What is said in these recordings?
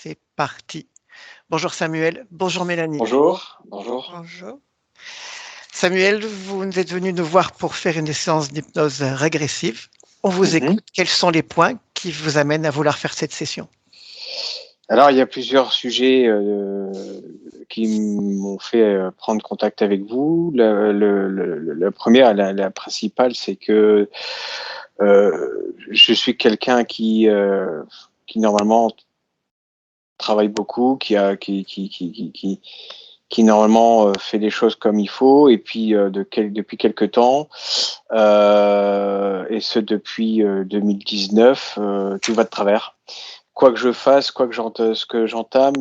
c'est parti. Bonjour Samuel, bonjour Mélanie. Bonjour, bonjour. Bonjour. Samuel, vous êtes venu nous voir pour faire une séance d'hypnose régressive. On vous écoute. Quels sont les points qui vous amènent à vouloir faire cette session? Alors, il y a plusieurs sujets qui m'ont fait prendre contact avec vous. La première, la principale, c'est que je suis quelqu'un qui normalement travaille beaucoup, qui normalement fait les choses comme il faut, et puis depuis quelque temps, et ce depuis 2019, tout va de travers. Quoi que je fasse, ce que j'entame,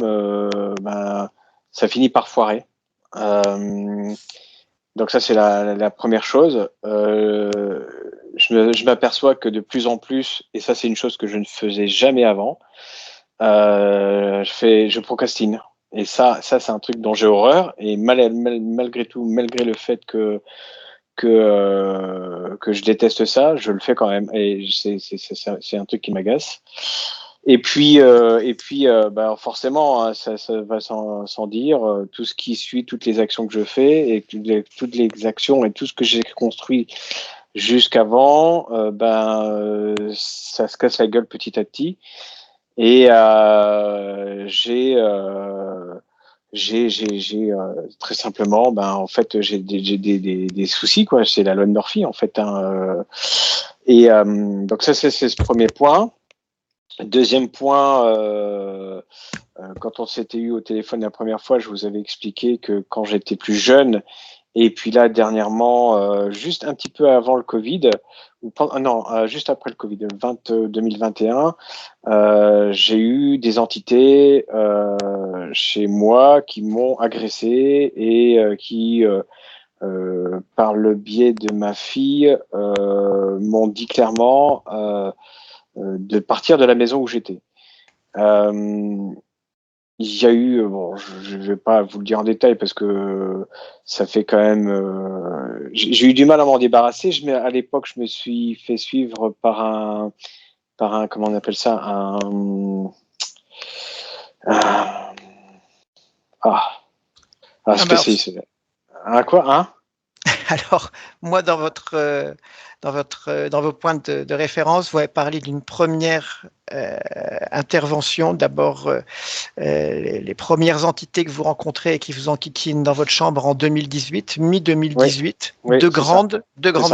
ça finit par foirer. Donc ça, c'est la première chose. Je m'aperçois que de plus en plus, et ça c'est une chose que je ne faisais jamais avant, je procrastine. Et ça c'est un truc dont j'ai horreur. Et malgré tout, malgré le fait que je déteste ça, je le fais quand même. Et c'est un truc qui m'agace. Et puis forcément, hein, ça va sans dire, tout ce qui suit, toutes les actions que je fais et toutes les actions et tout ce que j'ai construit jusqu'avant, ça se casse la gueule petit à petit. Et j'ai très simplement, en fait, j'ai des soucis, quoi. C'est la loi de Murphy, en fait. Hein. Donc ça, c'est ce premier point. Deuxième point, quand on s'était eu au téléphone la première fois, je vous avais expliqué que quand j'étais plus jeune, et puis là dernièrement, juste un petit peu avant le Covid, juste après le Covid, 2021, j'ai eu des entités chez moi qui m'ont agressé et qui, par le biais de ma fille, m'ont dit clairement de partir de la maison où j'étais. Il y a eu, bon, je vais pas vous le dire en détail parce que ça fait quand même. J'ai eu du mal à m'en débarrasser. À l'époque, je me suis fait suivre par un, comment on appelle ça, spécialiste. Un quoi, hein? Alors, moi, dans vos points de référence, vous avez parlé d'une première intervention. D'abord, les premières entités que vous rencontrez et qui vous enquiquinent dans votre chambre en 2018, mi-2018, oui, deux grandes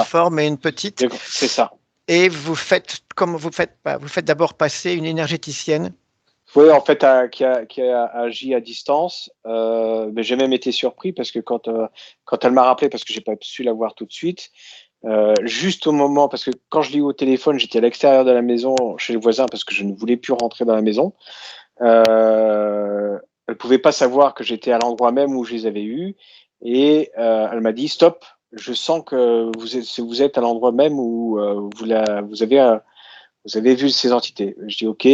formes et une petite. C'est ça. Et vous faites d'abord passer une énergéticienne. Oui, en fait, qui a agi à distance. Mais j'ai même été surpris parce que quand elle m'a rappelé, parce que j'ai pas su la voir tout de suite, juste au moment, parce que quand je l'ai eu au téléphone, j'étais à l'extérieur de la maison chez le voisin parce que je ne voulais plus rentrer dans la maison. Elle pouvait pas savoir que j'étais à l'endroit même où je les avais eus et elle m'a dit stop. Je sens que vous êtes à l'endroit même où vous avez vu ces entités. Je dis ok,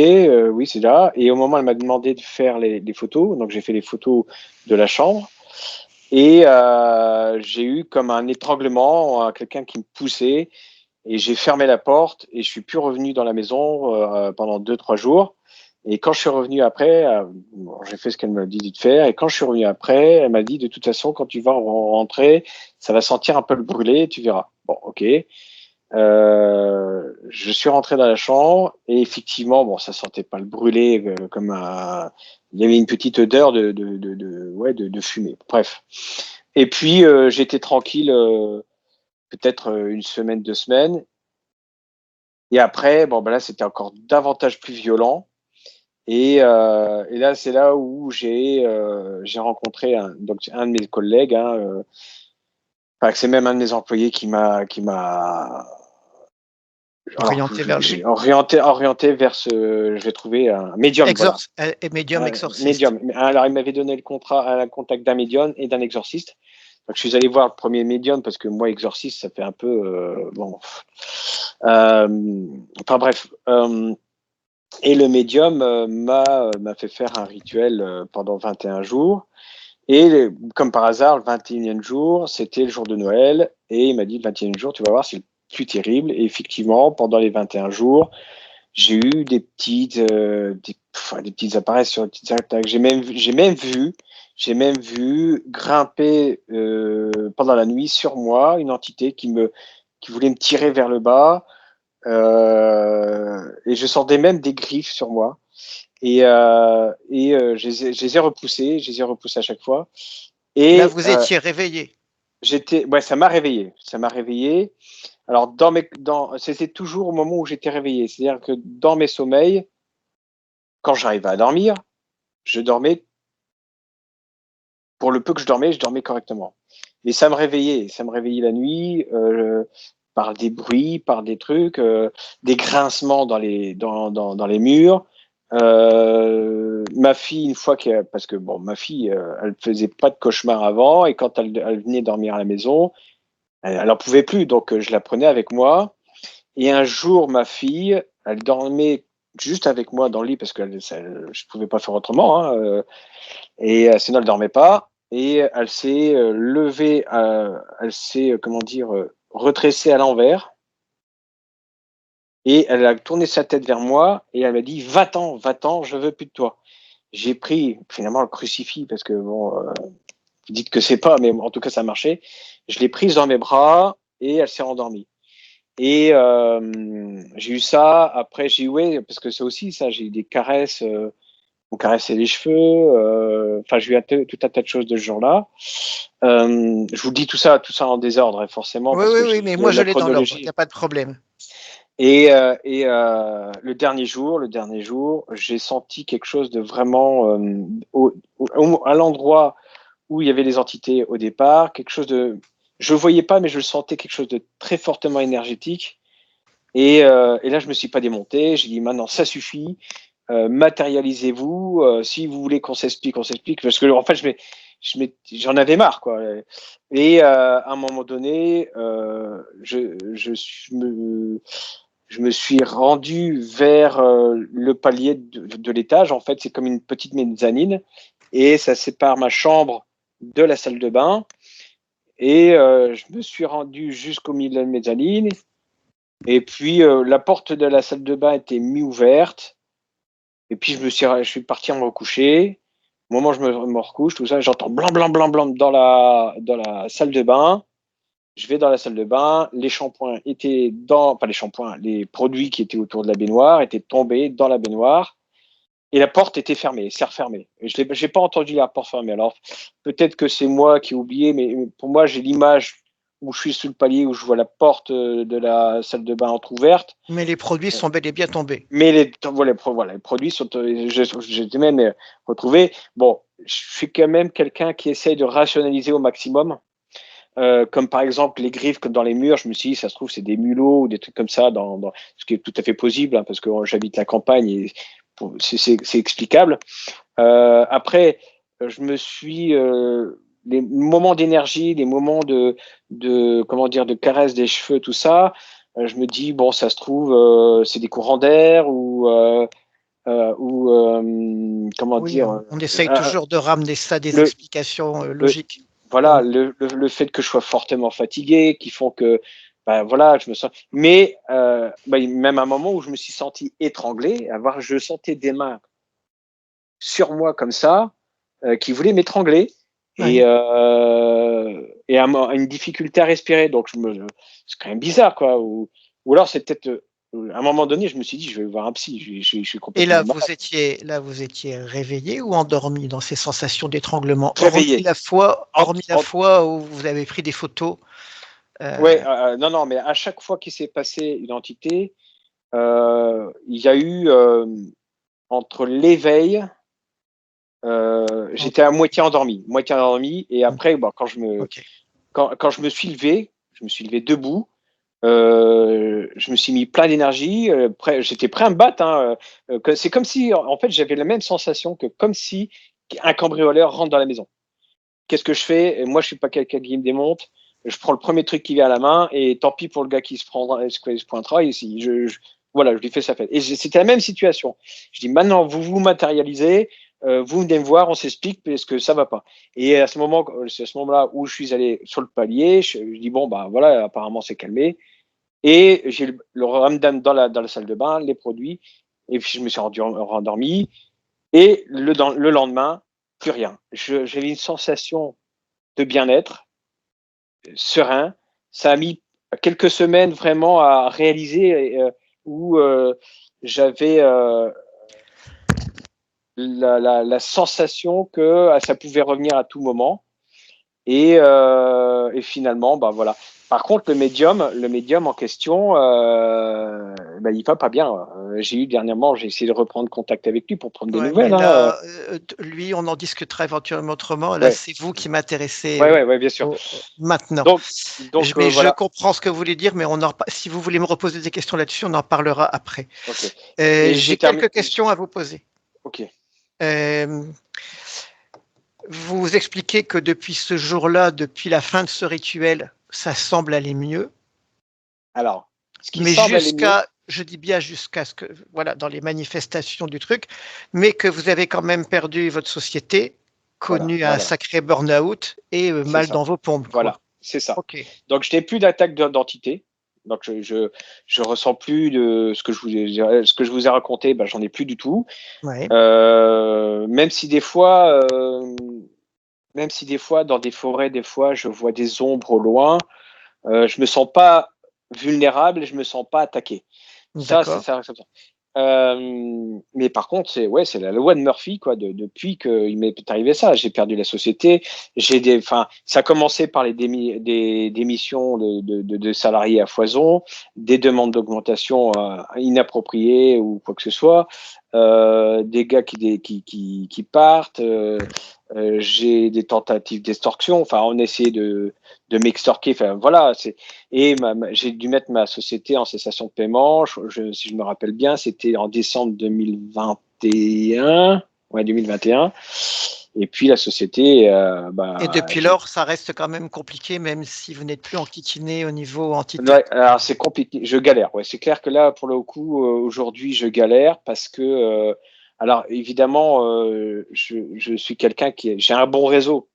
oui c'est là. Et au moment, elle m'a demandé de faire les photos. Donc j'ai fait les photos de la chambre. Et j'ai eu comme un étranglement, quelqu'un qui me poussait. Et j'ai fermé la porte et je suis plus revenu dans la maison pendant 2-3 jours. Et quand je suis revenu après, j'ai fait ce qu'elle m'a dit de faire. Et quand je suis revenu après, elle m'a dit de toute façon, quand tu vas rentrer, ça va sentir un peu le brûlé, tu verras. Bon, ok. Je suis rentré dans la chambre et effectivement, bon, ça sentait pas le brûlé comme un. Il y avait une petite odeur de fumée. Bref. Et puis j'étais tranquille peut-être une semaine, 2 semaines. Et après, bon, là, c'était encore davantage plus violent. Et là, c'est là où j'ai rencontré donc un de mes collègues. Hein, c'est même un de mes employés qui m'a Orienté vers lui. orienté vers je vais trouver un médium. Médium exorciste. Médium. Alors, il m'avait donné un contact d'un médium et d'un exorciste. Donc, je suis allé voir le premier médium parce que moi, exorciste, ça fait un peu bon. Enfin bref. Et le médium m'a fait faire un rituel pendant 21 jours. Et comme par hasard, le 21e jour, c'était le jour de Noël. Et il m'a dit, le 21e jour, tu vas voir, c'est le plus terrible. Et effectivement, pendant les 21 jours, J'ai eu des petites apparitions, des petites attaques. J'ai même vu grimper pendant la nuit sur moi une entité qui voulait me tirer vers le bas. Et je sentais même des griffes sur moi. Je les ai repoussés. Je les ai repoussés à chaque fois. Là, Et vous étiez réveillé. ça m'a réveillé. Ça m'a réveillé. Alors, c'était toujours au moment où j'étais réveillé. C'est-à-dire que dans mes sommeils, quand j'arrivais à dormir, je dormais, pour le peu que je dormais correctement. Mais ça me réveillait la nuit, par des bruits, par des trucs, des grincements dans les murs. Ma fille, une fois parce que bon, ma fille, elle faisait pas de cauchemar avant, et quand elle venait dormir à la maison, elle en pouvait plus, donc je la prenais avec moi. Et un jour, ma fille, elle dormait juste avec moi dans le lit parce que je pouvais pas faire autrement, hein, et sinon elle dormait pas. Et elle s'est levée, elle s'est comment dire retressée à l'envers, et elle a tourné sa tête vers moi et elle m'a dit va-t'en, je veux plus de toi. J'ai pris finalement le crucifix parce que bon, vous dites que c'est pas, mais en tout cas ça marchait. Je l'ai prise dans mes bras et elle s'est endormie. Et j'ai eu ça. Après, j'ai eu, ouais, parce que c'est aussi ça, j'ai eu des caresses, on caressait les cheveux. Enfin, j'ai eu tout un tas de choses de ce genre-là. Je vous dis tout ça en désordre, hein, forcément, Oui, parce oui, que oui, mais moi je la l'ai dans l'ordre, il n'y chronologie. a pas de problème. Le dernier jour, j'ai senti quelque chose de vraiment à l'endroit où il y avait les entités au départ, quelque chose de, je le voyais pas, mais je le sentais, quelque chose de très fortement énergétique. Et là, je me suis pas démonté. J'ai dit maintenant, ça suffit. Matérialisez-vous. Si vous voulez qu'on s'explique, on s'explique. Parce que en fait, j'en avais marre, quoi. Et à un moment donné, je me suis rendu vers le palier de l'étage. En fait, c'est comme une petite mezzanine, et ça sépare ma chambre de la salle de bain. Et je me suis rendu jusqu'au milieu de la mezzanine. Et puis, la porte de la salle de bain était mi-ouverte. Et puis, je suis parti me recoucher. Au moment où je me recouche, tout ça, j'entends blanc, blanc, blanc, blanc dans la salle de bain. Je vais dans la salle de bain. Les shampoings étaient pas les shampoings, les produits qui étaient autour de la baignoire étaient tombés dans la baignoire. Et la porte était fermée, c'est refermé. Je n'ai pas entendu la porte fermée. Alors, peut-être que c'est moi qui ai oublié, mais pour moi, j'ai l'image où je suis sous le palier, où je vois la porte de la salle de bain entrouverte. Mais les produits sont bel et bien tombés. Mais les produits sont, j'ai même retrouvé. Bon, je suis quand même quelqu'un qui essaye de rationaliser au maximum. Comme par exemple les griffes comme dans les murs, je me suis dit, ça se trouve, c'est des mulots ou des trucs comme ça, ce qui est tout à fait possible, hein, parce que j'habite la campagne et c'est explicable. Après, je me suis les moments d'énergie, les moments de comment dire, de caresse des cheveux, tout ça. Je me dis bon, ça se trouve, c'est des courants d'air ou comment Oui, dire, on essaye euh, toujours de ramener ça à des le, explications le logiques pour voilà, nous. le fait que je sois fortement fatigué, qui font que, ben voilà, je me sens. Mais même à un moment où je me suis senti étranglé, je sentais des mains sur moi comme ça, qui voulaient m'étrangler, et, Oui. une difficulté à respirer. Donc c'est quand même bizarre, quoi. Ou alors c'est peut-être à un moment donné, je me suis dit, je vais voir un psy. Je suis Et complètement malade. là, vous étiez réveillé ou endormi dans ces sensations d'étranglement, Réveillé. hormis la fois où vous avez pris des photos. Ouais, non, non, mais à chaque fois qu'il s'est passé une entité, il y a eu entre l'éveil, j'étais à moitié endormi, et après, bon, Ok. quand je me suis levé debout, je me suis mis plein d'énergie, j'étais prêt à me battre, hein, c'est comme si, en fait, j'avais la même sensation que comme si un cambrioleur rentre dans la maison. Qu'est-ce que je fais? Moi, je suis pas quelqu'un qui me démonte. Je prends le premier truc qui vient à la main, et tant pis pour le gars qui se pointera. Et si voilà, je lui fais sa fête. Et c'était la même situation. Je dis maintenant, vous vous matérialisez, vous venez me voir, on s'explique parce que ça va pas. Et c'est à ce moment-là où je suis allé sur le palier. Je dis bon, bah voilà, apparemment c'est calmé. Et j'ai le ramdam dans la salle de bain, les produits, et puis je me suis rendormi. Et le lendemain, plus rien. J'avais une sensation de bien-être, serein. Ça a mis quelques semaines vraiment à réaliser où j'avais la sensation que ça pouvait revenir à tout moment. Et finalement, bah voilà. Par contre, le médium en question, il va pas bien. J'ai essayé de reprendre contact avec lui pour prendre des Ouais, mais nouvelles. là, lui, on en discutera éventuellement autrement. Là, Ouais, c'est vous qui m'intéressez ouais, bien sûr. maintenant. Mais je Voilà. comprends ce que vous voulez dire, mais si vous voulez me reposer des questions là-dessus, on en parlera après. Ok. Et J'ai quelques questions à vous poser. Ok. Euh, Vous expliquez que depuis ce jour-là, depuis la fin de ce rituel, ça semble aller mieux. Alors, ce qui Mais semble aller mieux. je dis bien jusqu'à ce que, voilà, dans les manifestations du truc, mais que vous avez quand même perdu votre société, connu un Voilà. sacré burn-out et C'est mal ça. dans vos pompes, quoi. Voilà, c'est ça. Ok. Donc, je n'ai plus d'attaque d'identité. Donc, je ressens plus de ce que je vous ai raconté, ben, j'en ai plus du tout. Ouais. Même si des fois, dans des forêts, des fois, je vois des ombres au loin, je me sens pas vulnérable et je me sens pas attaqué. Ça, c'est D'accord. ça. Mais par contre, c'est la loi de Murphy, quoi. Depuis qu'il m'est arrivé ça, j'ai perdu la société. Ça a commencé par des démissions de salariés à foison, des demandes d'augmentation inappropriées ou quoi que ce soit, des gars qui partent. J'ai des tentatives d'extorsion. Enfin, on essaie de m'extorquer. Enfin, voilà. J'ai dû mettre ma société en cessation de paiement. Si je me rappelle bien, c'était en décembre 2021. Ouais, 2021. Et puis la société, Et depuis lors, ça reste quand même compliqué, même si vous n'êtes plus enquiquiné au niveau entité. ouais, alors c'est compliqué. Je galère. Ouais, c'est clair que là, pour le coup, aujourd'hui, je galère parce que, alors évidemment, je suis quelqu'un j'ai un bon réseau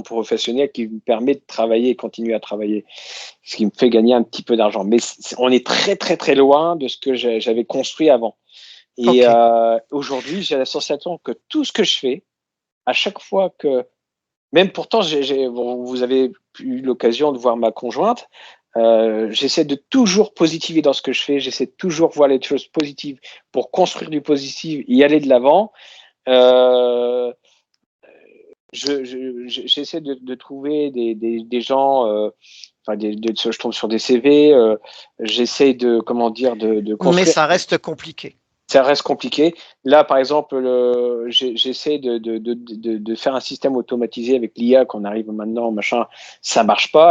professionnel qui me permet de travailler et continuer à travailler, ce qui me fait gagner un petit peu d'argent. Mais on est très très très loin de ce que j'avais construit avant. Et Ok. aujourd'hui, j'ai la sensation que tout ce que je fais, à chaque fois que, même pourtant, vous avez eu l'occasion de voir ma conjointe, j'essaie de toujours positiver dans ce que je fais, j'essaie de toujours voir les choses positives pour construire du positif, y aller de l'avant. Euh, J'essaie de trouver des gens, je tombe sur des CV, j'essaie de, comment dire, de Mais construire. ça reste compliqué. Ça reste compliqué. Là, par exemple, j'essaie de faire un système automatisé avec l'IA qu'on arrive maintenant, machin, ça marche pas,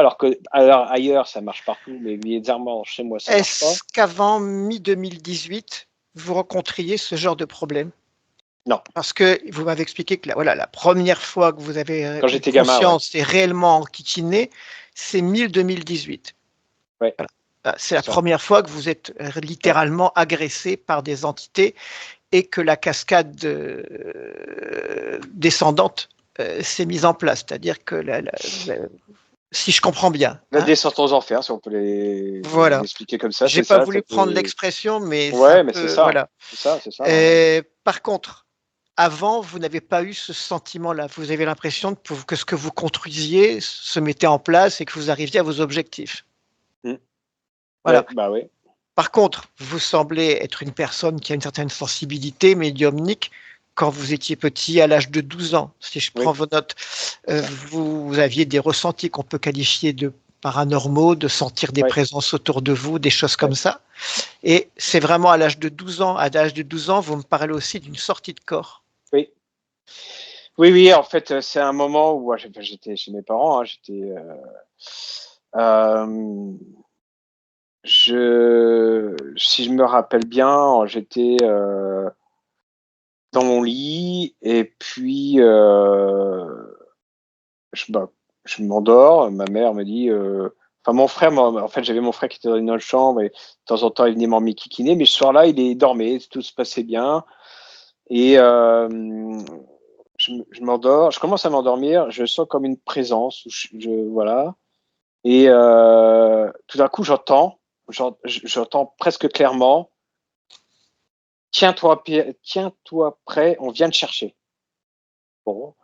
alors ailleurs, ça marche partout, mais bizarrement, chez moi, ça marche pas. Est-ce qu'avant mi-2018, vous rencontriez ce genre de problème? Non, Parce que vous m'avez expliqué que voilà, la première fois que vous avez quand eu j'étais gamin, ouais. conscience et réellement enquiquiné, c'est mi-2018. Ouais, Voilà. C'est c'est la ça. première fois que vous êtes Ouais. littéralement agressé par des entités et que la cascade descendante s'est mise en place. C'est-à-dire que, si je comprends bien, La hein, descente aux enfers, si on peut les voilà. expliquer comme ça, J'ai c'est pas ça. voulu prendre l'expression, mais c'est un Ouais, mais c'est peu, ça. voilà. C'est ça. Hein. Par contre, avant, vous n'avez pas eu ce sentiment-là. Vous avez l'impression que ce que vous construisiez se mettait en place et que vous arriviez à vos objectifs. Mm. Voilà. Ouais, bah ouais. Par contre, vous semblez être une personne qui a une certaine sensibilité médiumnique quand vous étiez petit, à l'âge de 12 ans. Si je prends Oui, vos notes, c'est ça. vous aviez des ressentis qu'on peut qualifier de paranormaux, de sentir des Ouais, présences autour de vous, des choses comme ouais. ça. Et c'est vraiment à l'âge de 12 ans. À l'âge de 12 ans, vous me parlez aussi d'une sortie de corps. Oui. Oui, en fait, c'est un moment où j'étais chez mes parents, hein, euh, si je me rappelle bien, j'étais dans mon lit et puis bah, je m'endors. Ma mère me dit, enfin mon frère, en fait, j'avais mon frère qui était dans une autre chambre et de temps en temps il venait m'enquiquiner, mais ce soir-là, il dormait, tout se passait bien et je m'endors, je commence à m'endormir, je sens comme une présence, voilà. Et tout d'un coup, j'entends. j'entends presque clairement, tiens-toi prêt, on vient te chercher. Bon.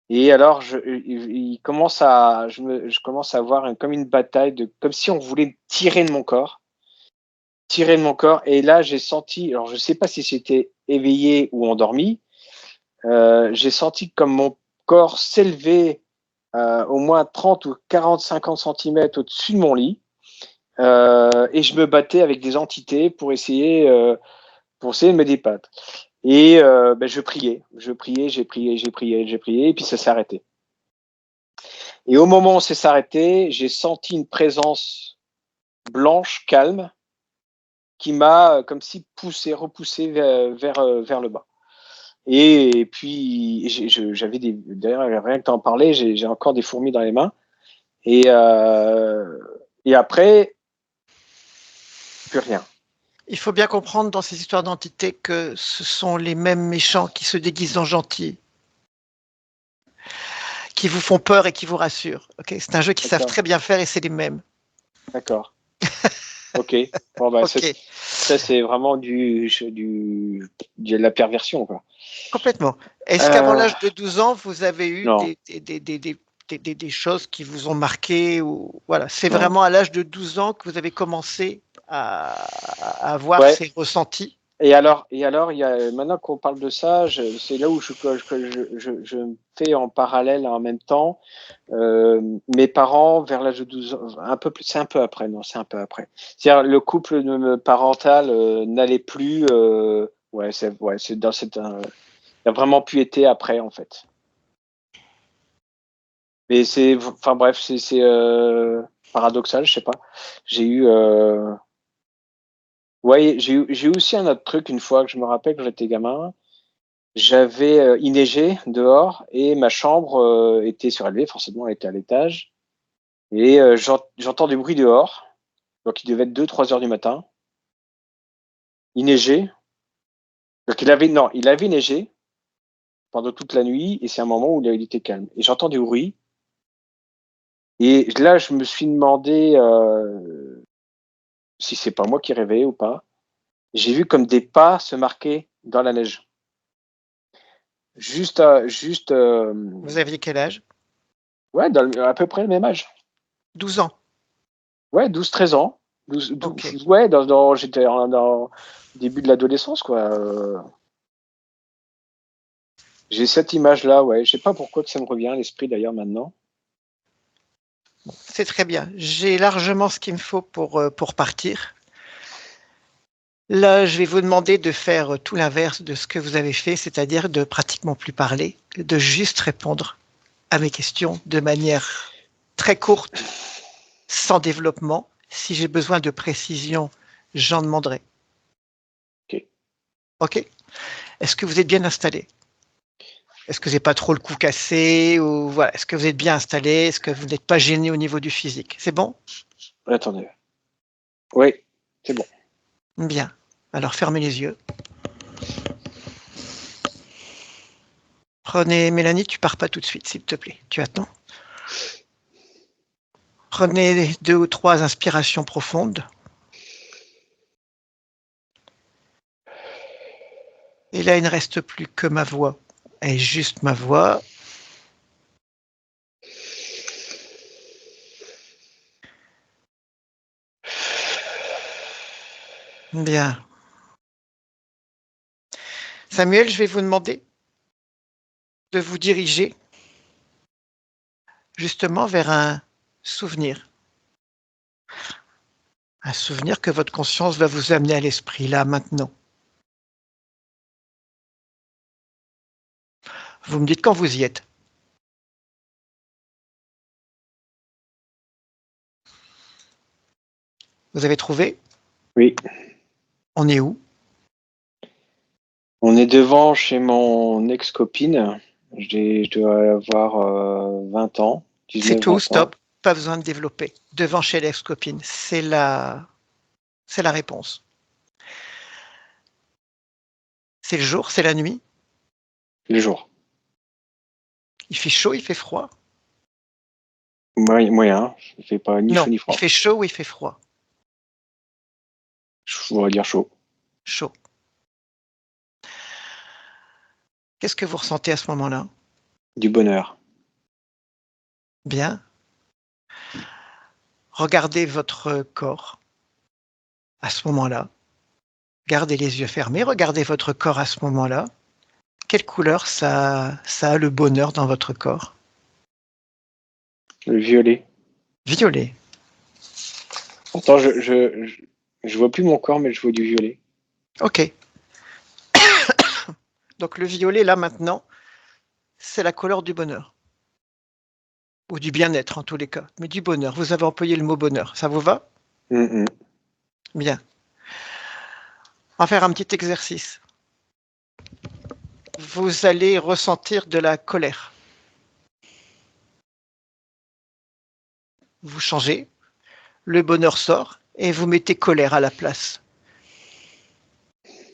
Et alors, je commence je commence à avoir comme une bataille, comme si on voulait me tirer de mon corps. Tirer de mon corps. Et là, j'ai senti, alors je ne sais pas si j'étais éveillé ou endormi, j'ai senti comme mon corps s'élever au moins 30 ou 40, 50 centimètres au-dessus de mon lit. Et je me battais avec des entités pour essayer de me débattre. Et je priais, j'ai prié, et puis ça s'est arrêté. Et au moment où ça s'est arrêté, j'ai senti une présence blanche, calme, qui m'a comme si repoussé vers le bas. Et puis j'avais d'ailleurs rien que t'en parler, j'ai encore des fourmis dans les mains. Et après, plus rien. Il faut bien comprendre dans ces histoires d'entités que ce sont les mêmes méchants qui se déguisent en gentils, qui vous font peur et qui vous rassurent. Okay, c'est un jeu qu'ils savent très bien faire et c'est les mêmes. D'accord. Ok. Bon, bah, okay. Ça, c'est vraiment de la perversion, quoi. Complètement. Est-ce qu'avant l'âge de 12 ans, vous avez eu des choses qui vous ont marqué ou... Voilà, c'est vraiment à l'âge de 12 ans que vous avez commencé à avoir ces ressentis. Et alors, maintenant qu'on parle de ça, c'est là où je fais en parallèle en même temps. Mes parents, vers l'âge de 12 ans, c'est un peu après, non, c'est un peu après. C'est-à-dire, le couple parental n'allait plus. C'est dans cette. Il a vraiment pu être après, en fait. Mais enfin bref, c'est paradoxal, je sais pas. J'ai eu. Ouais, j'ai eu aussi un autre truc une fois que je me rappelle quand j'étais gamin. Il neigeait dehors et ma chambre était surélevée, forcément, elle était à l'étage. Et j'entends des bruits dehors, donc il devait être 2-3 heures du matin. Il neigeait, donc il avait neigé pendant toute la nuit et c'est un moment où il était calme. Et j'entends des bruits et là je me suis demandé si c'est pas moi qui rêvais ou pas. J'ai vu comme des pas se marquer dans la neige. Vous aviez quel âge? Ouais, à peu près le même âge. 12 ans. Ouais, 12-13 ans. Okay. Ouais, j'étais dans le début de l'adolescence, quoi. J'ai cette image-là, ouais. Je sais pas pourquoi que ça me revient à l'esprit d'ailleurs maintenant. C'est très bien. J'ai largement ce qu'il me faut pour partir. Là, je vais vous demander de faire tout l'inverse de ce que vous avez fait, c'est-à-dire de pratiquement plus parler, de juste répondre à mes questions de manière très courte, sans développement. Si j'ai besoin de précision, j'en demanderai. Ok. Ok. Est-ce que vous êtes bien installé? Est-ce que vous n'avez pas trop le cou cassé ou voilà. Est-ce que vous êtes bien installé? Est-ce que vous n'êtes pas gêné au niveau du physique? C'est bon? Attendez. Oui, c'est bon. Bien. Alors fermez les yeux. Prenez, Mélanie, tu pars pas tout de suite, s'il te plaît. Tu attends. Prenez 2 ou 3 inspirations profondes. Et là, il ne reste plus que ma voix. Et juste ma voix. Bien. Samuel, je vais vous demander de vous diriger justement vers un souvenir. Un souvenir que votre conscience va vous amener à l'esprit là, maintenant. Vous me dites quand vous y êtes. Vous avez trouvé? Oui. On est où? On est devant chez mon ex-copine. Je dois avoir 20 ans. C'est 19, tout, 20 ans. stop. Pas besoin de développer. Devant chez l'ex-copine. C'est la réponse. C'est le jour, c'est la nuit. Le jour. Il fait chaud, il fait froid. Moyen. Il fait pas ni Non, chaud ni il froid. fait chaud ou il fait froid. On va dire chaud. Chaud. Qu'est-ce que vous ressentez à ce moment-là? Du bonheur. Bien. Regardez votre corps à ce moment-là. Gardez les yeux fermés, regardez votre corps à ce moment-là. Quelle couleur ça a le bonheur dans votre corps? Le violet. Violet. Pourtant, je vois plus mon corps, mais je vois du violet. Ok. Donc le violet, là, maintenant, c'est la couleur du bonheur. Ou du bien-être, en tous les cas. Mais du bonheur. Vous avez employé le mot bonheur. Ça vous va? Bien. On va faire un petit exercice. Vous allez ressentir de la colère. Vous changez, le bonheur sort et vous mettez colère à la place.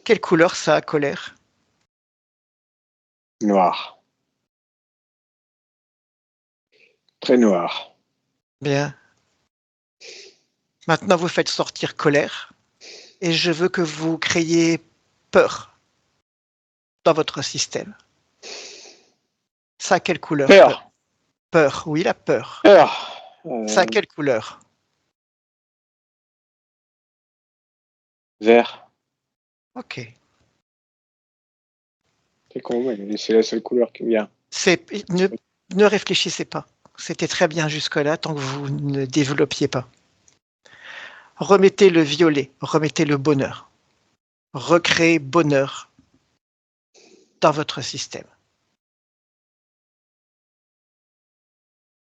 Quelle couleur ça a, colère? Noir. Très noir. Bien. Maintenant, vous faites sortir colère et je veux que vous créiez peur dans votre système. Ça a quelle couleur, peur? Peur. Peur, oui, la peur. Peur. Ça a quelle couleur? Vert. Ok. C'est con, mais c'est la seule couleur qui me vient. Ne réfléchissez pas. C'était très bien jusque-là tant que vous ne développiez pas. Remettez le violet, remettez le bonheur. Recréez bonheur dans votre système.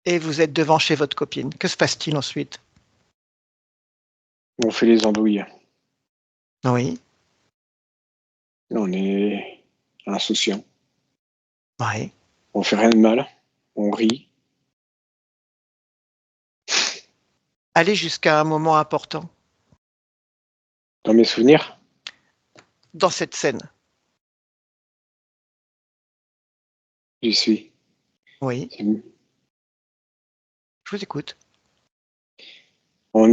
Et vous êtes devant chez votre copine. Que se passe-t-il ensuite? On fait les andouilles. Oui, On est insouciant. oui. On fait rien de mal. On rit. Allez jusqu'à un moment important Dans mes souvenirs, dans cette scène. j'y suis. Oui, je vous écoute. On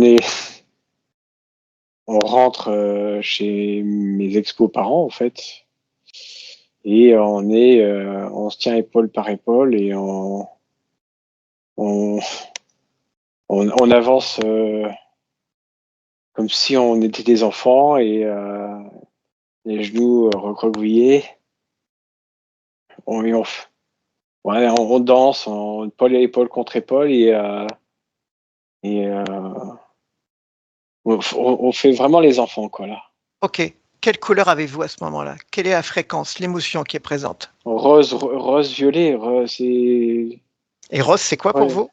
rentre chez mes ex-beaux-parents, en fait. Et on se tient épaule par épaule et on, on avance comme si on était des enfants et les genoux recroquevillés. On danse en épaule contre épaule et on fait vraiment les enfants, quoi, là. Ok. Quelle couleur avez-vous à ce moment-là? Quelle est la fréquence, l'émotion qui est présente? Rose, violet, c'est Et rose, c'est quoi pour ouais. vous?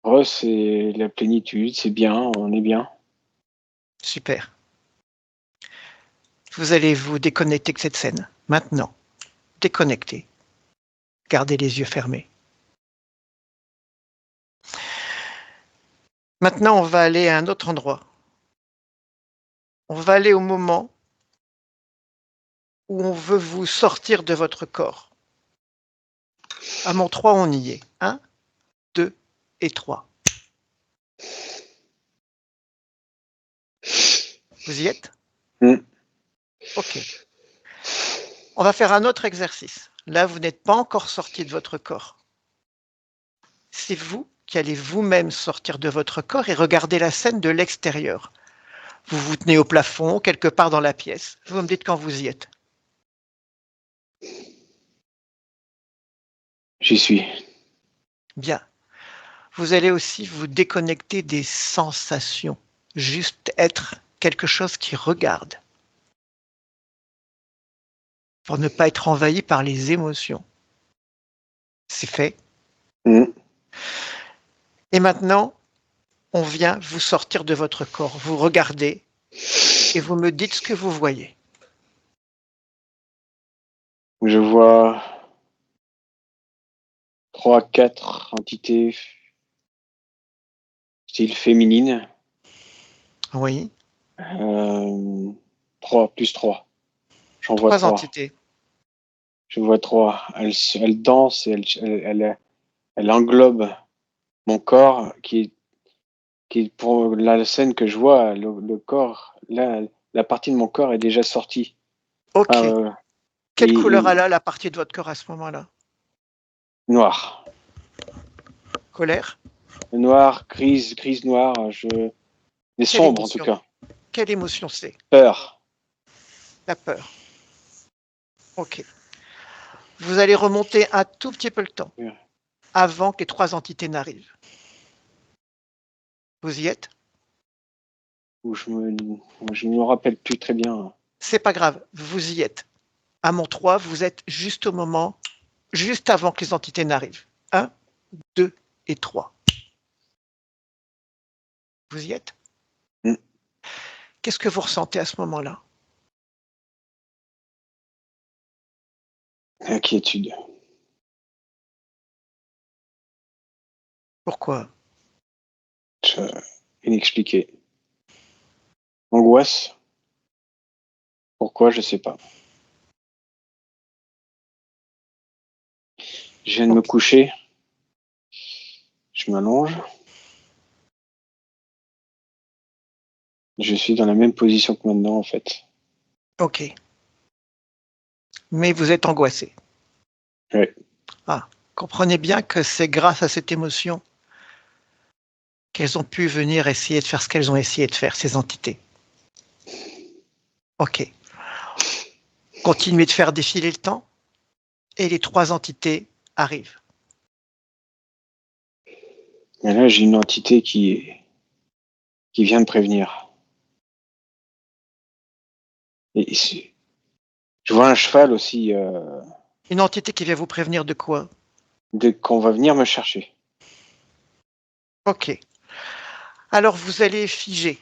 Rose, c'est la plénitude, c'est bien, on est bien. Super. Vous allez vous déconnecter de cette scène. Maintenant, déconnectez. Gardez les yeux fermés. Maintenant, on va aller à un autre endroit. On va aller au moment où on veut vous sortir de votre corps. À mon 3, on y est. 1, 2 et 3. Vous y êtes? Ok. On va faire un autre exercice. Là, vous n'êtes pas encore sorti de votre corps. C'est vous qui allez vous-même sortir de votre corps et regarder la scène de l'extérieur. Vous vous tenez au plafond, quelque part dans la pièce. Vous me dites quand vous y êtes. J'y suis. Bien. Vous allez aussi vous déconnecter des sensations. Juste être quelque chose qui regarde. Pour ne pas être envahi par les émotions. C'est fait. Et maintenant, on vient vous sortir de votre corps. Vous regardez et vous me dites ce que vous voyez. Je vois 3, 4 entités style féminine. Oui. 3 plus 3. J'en vois 3 3. entités. Je vois 3. Elle danse et elle englobe mon corps qui pour la scène que je vois, le corps, là, la partie de mon corps est déjà sortie. Ok. Ah, Quelle couleur a la partie de votre corps à ce moment-là? Noir. Colère? Noir, grise, noire, mais Quelle sombre en tout émotion? cas. Quelle émotion c'est? Peur. La peur. Ok. Vous allez remonter un tout petit peu le temps avant que les 3 entités n'arrivent. Vous y êtes? Je me rappelle plus très bien. C'est pas grave, vous y êtes. À mon 3, vous êtes juste au moment, juste avant que les entités n'arrivent. 1, 2 et 3. Vous y êtes? Qu'est-ce que vous ressentez à ce moment-là? Inquiétude. Pourquoi? Inexpliqué. Angoisse. Pourquoi, je sais pas. Je viens de me coucher. Je m'allonge. Je suis dans la même position que maintenant, en fait. Ok. Mais vous êtes angoissé. Oui. Ah, comprenez bien que c'est grâce à cette émotion qu'elles ont pu venir essayer de faire ce qu'elles ont essayé de faire, ces entités. Ok. Continuez de faire défiler le temps et les 3 entités arrivent. Et là, j'ai une entité qui vient me prévenir. Et je vois un cheval aussi, Une entité qui vient vous prévenir de quoi? qu'on va venir me chercher. Ok. Alors vous allez figer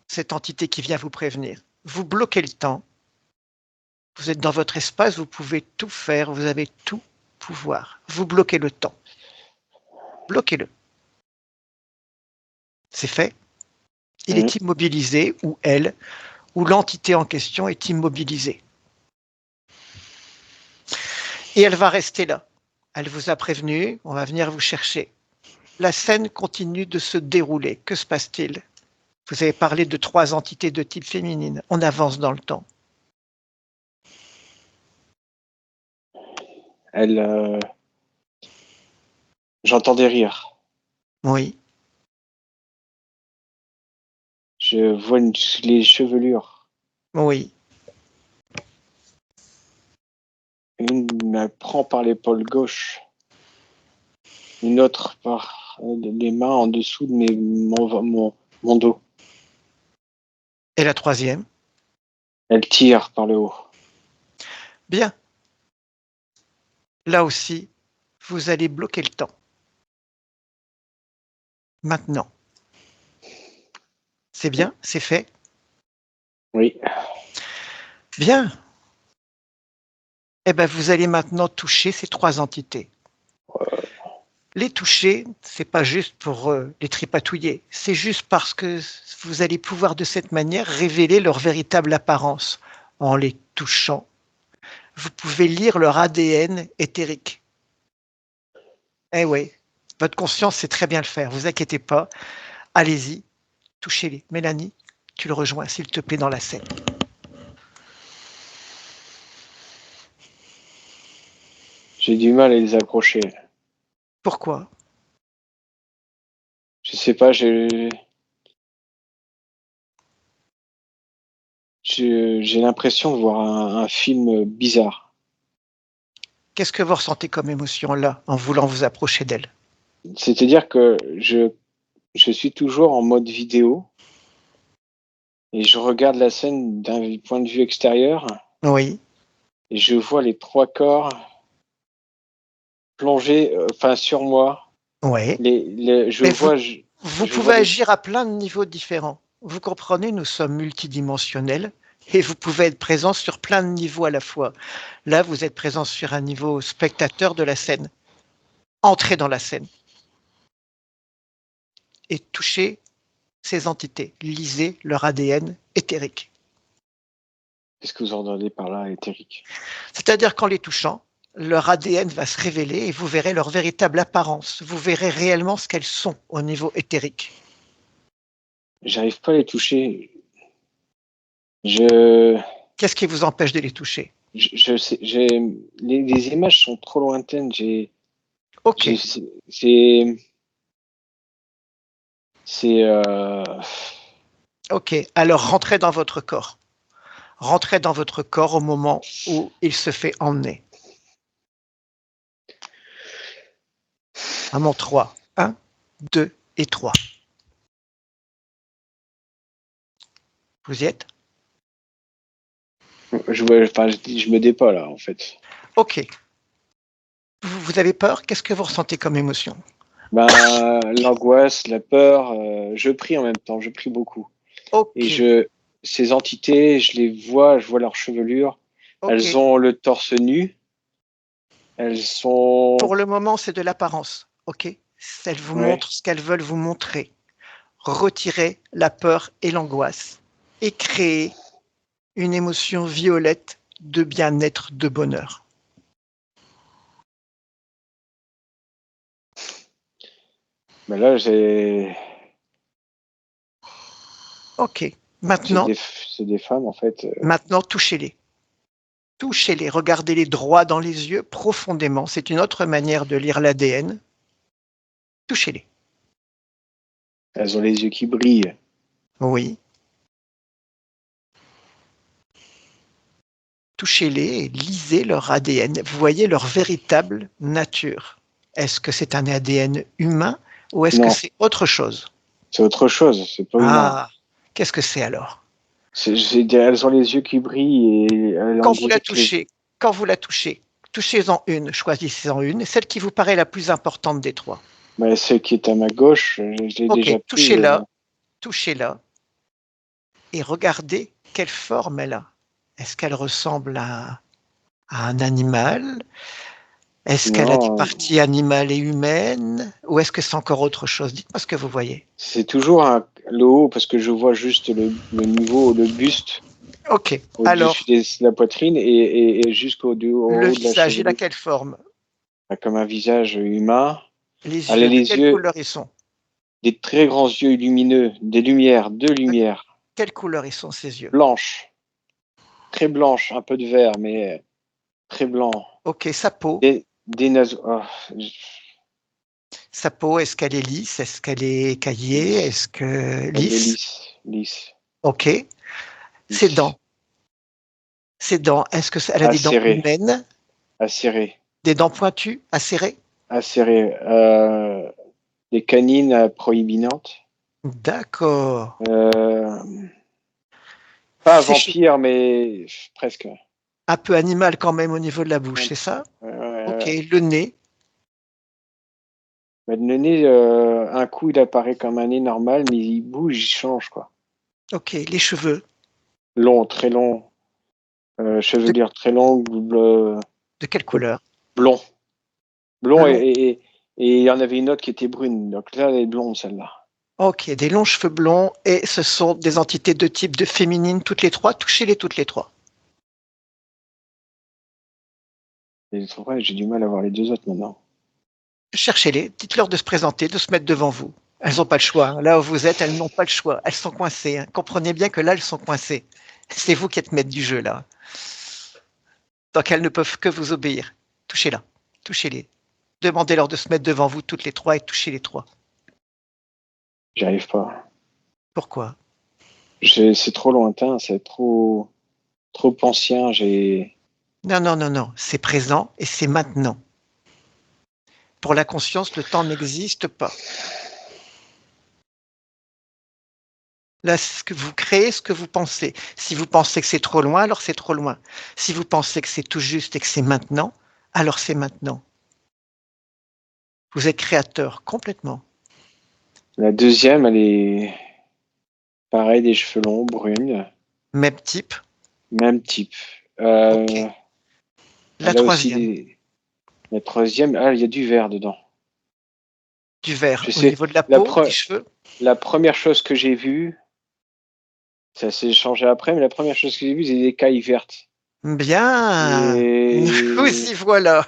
cette entité qui vient vous prévenir. Vous bloquez le temps. Vous êtes dans votre espace, vous pouvez tout faire, vous avez tout pouvoir. Vous bloquez le temps. Bloquez-le. C'est fait. Il est immobilisé, ou elle, ou l'entité en question est immobilisée. Et elle va rester là. Elle vous a prévenu, on va venir vous chercher. La scène continue de se dérouler. Que se passe-t-il? Vous avez parlé de 3 entités de type féminine. On avance dans le temps. J'entends des rires. Oui. Je vois les chevelures. Oui. Une me prend par l'épaule gauche. Une autre par les mains en dessous de mon dos. Et la 3e? Elle tire par le haut. Bien. Là aussi, vous allez bloquer le temps. Maintenant. C'est bien? C'est fait? Oui. Bien. Eh bien, vous allez maintenant toucher ces 3 entités. Les toucher, c'est pas juste pour les tripatouiller, c'est juste parce que vous allez pouvoir de cette manière révéler leur véritable apparence. En les touchant, vous pouvez lire leur ADN éthérique. Eh oui, votre conscience sait très bien le faire, vous inquiétez pas. Allez-y, touchez-les. Mélanie, tu le rejoins, s'il te plaît, dans la scène. J'ai du mal à les accrocher. Pourquoi? Je sais pas, j'ai l'impression de voir un film bizarre. Qu'est-ce que vous ressentez comme émotion là, en voulant vous approcher d'elle? C'est-à-dire que je suis toujours en mode vidéo et je regarde la scène d'un point de vue extérieur Oui. et je vois les 3 corps plongés, sur moi. Oui. Je Mais vois, vous je pouvez vois les. agir à plein de niveaux différents. Vous comprenez, nous sommes multidimensionnels et vous pouvez être présent sur plein de niveaux à la fois. Là, vous êtes présent sur un niveau spectateur de la scène. Entrez dans la scène et touchez ces entités. Lisez leur ADN éthérique. Qu'est-ce que vous entendez par là, éthérique? C'est-à-dire qu'en les touchant, leur ADN va se révéler et vous verrez leur véritable apparence. Vous verrez réellement ce qu'elles sont au niveau éthérique. J'arrive pas à les toucher. Je, Qu'est-ce qui vous empêche de les toucher? je sais, les images sont trop lointaines. Ok, C'est, ok. Alors rentrez dans votre corps. Rentrez dans votre corps au moment où il se fait emmener. À mon 3. 1, 2 et 3. Vous y êtes? je me dais pas là, en fait. Ok. Vous avez peur? Qu'est-ce que vous ressentez comme émotion? L'angoisse, la peur, je prie en même temps, je prie beaucoup. Et Ok, ces entités, je les vois, je vois leur chevelure. ok. Elles ont le torse nu. Elles sont, Pour le moment, c'est de l'apparence. Ok. Elles vous ouais. montrent ce qu'elles veulent vous montrer. Retirez la peur et l'angoisse et créez une émotion violette de bien-être, de bonheur. Mais là, Ok. c'est Maintenant, c'est des femmes en fait. maintenant, touchez-les. Touchez-les, regardez-les droit dans les yeux, profondément. C'est une autre manière de lire l'ADN. Touchez-les. Elles ont les yeux qui brillent. Oui. Touchez-les et lisez leur ADN. Vous voyez leur véritable nature. Est-ce que c'est un ADN humain ou est-ce que Non, c'est autre chose? c'est autre chose. C'est pas humain. Ah, qu'est-ce que c'est alors? Elles ont les yeux qui brillent et Quand on vous la dirait que les. touchez, quand vous la touchez, touchez-en une, choisissez-en une, celle qui vous paraît la plus importante des trois. Celle qui est à ma gauche, je l'ai Ok, déjà prise. touchez-la, touchez-la et regardez quelle forme elle a. Est-ce qu'elle ressemble à un animal? Est-ce qu'elle a des Non, parties animales et humaines? Ou est-ce que c'est encore autre chose? Dites-moi ce que vous voyez. c'est toujours le haut parce que je vois juste le niveau, le buste Ok, au-dessus alors, de la poitrine et au le haut de la visage, il a chevelure. quelle forme? Comme un visage humain. Les Elle a yeux, de les quelle yeux, couleur ils sont? des très grands yeux lumineux, des lumières, deux De lumières, quelle couleur ils sont ces yeux? blanches, très blanches, un peu de vert, mais très blanc. Ok, sa peau. Des naseaux. Sa peau, est-ce qu'elle est lisse? Est-ce qu'elle est écaillée? Lisse. Est-ce que Elle est lisse? lisse, lisse, Ok. Ses lisse. dents. Ses dents, est-ce que elle a des dents Acérée, humaines? acérée, Des dents pointues, acérées? acérée. Des canines prohibinantes. D'accord. Euh, Pas Ses cheveux. vampire, mais presque. Un peu animal quand même au niveau de la bouche, Un c'est peu. ça? Ok. Le nez. Mais le nez, un coup, il apparaît comme un nez normal, mais il bouge, il change, quoi. Ok. Les cheveux. Long, très long. De, Chevelure très longue, de quelle couleur? blond. Blond Blond. et il y en avait une autre qui était brune. Donc là, elle est blonde, celle-là. Ok. Des longs cheveux blonds et ce sont des entités de type de féminine toutes les trois. Touchez-les toutes les trois. Et ouais, j'ai du mal à voir les deux autres maintenant. Cherchez-les. Dites-leur de se présenter, de se mettre devant vous. Elles n'ont pas le choix, hein. Là où vous êtes, elles n'ont pas le choix. Elles sont coincées, hein. Comprenez bien que là, elles sont coincées. C'est vous qui êtes maître du jeu, là. Donc elles ne peuvent que vous obéir. Touchez-la. Touchez-les. Demandez-leur de se mettre devant vous toutes les trois et touchez les trois. J'y arrive pas. Pourquoi? C'est trop lointain, c'est trop ancien. Non, non, non, non. C'est présent et c'est maintenant. Pour la conscience, le temps n'existe pas. Là, ce que vous créez, ce que vous pensez. Si vous pensez que c'est trop loin, alors c'est trop loin. Si vous pensez que c'est tout juste et que c'est maintenant, alors c'est maintenant. Vous êtes créateur complètement. La deuxième, elle est pareil, des cheveux longs, brunes, Même type. même type. Ok. La Elle a aussi troisième, la troisième, ah, il y a du vert dedans. du vert Je au sais, niveau de la la, peau, des pre- cheveux. la première chose que j'ai vue, ça s'est changé après, mais la première chose que j'ai vue, c'est des écailles vertes. Bien. Nous Et y voilà.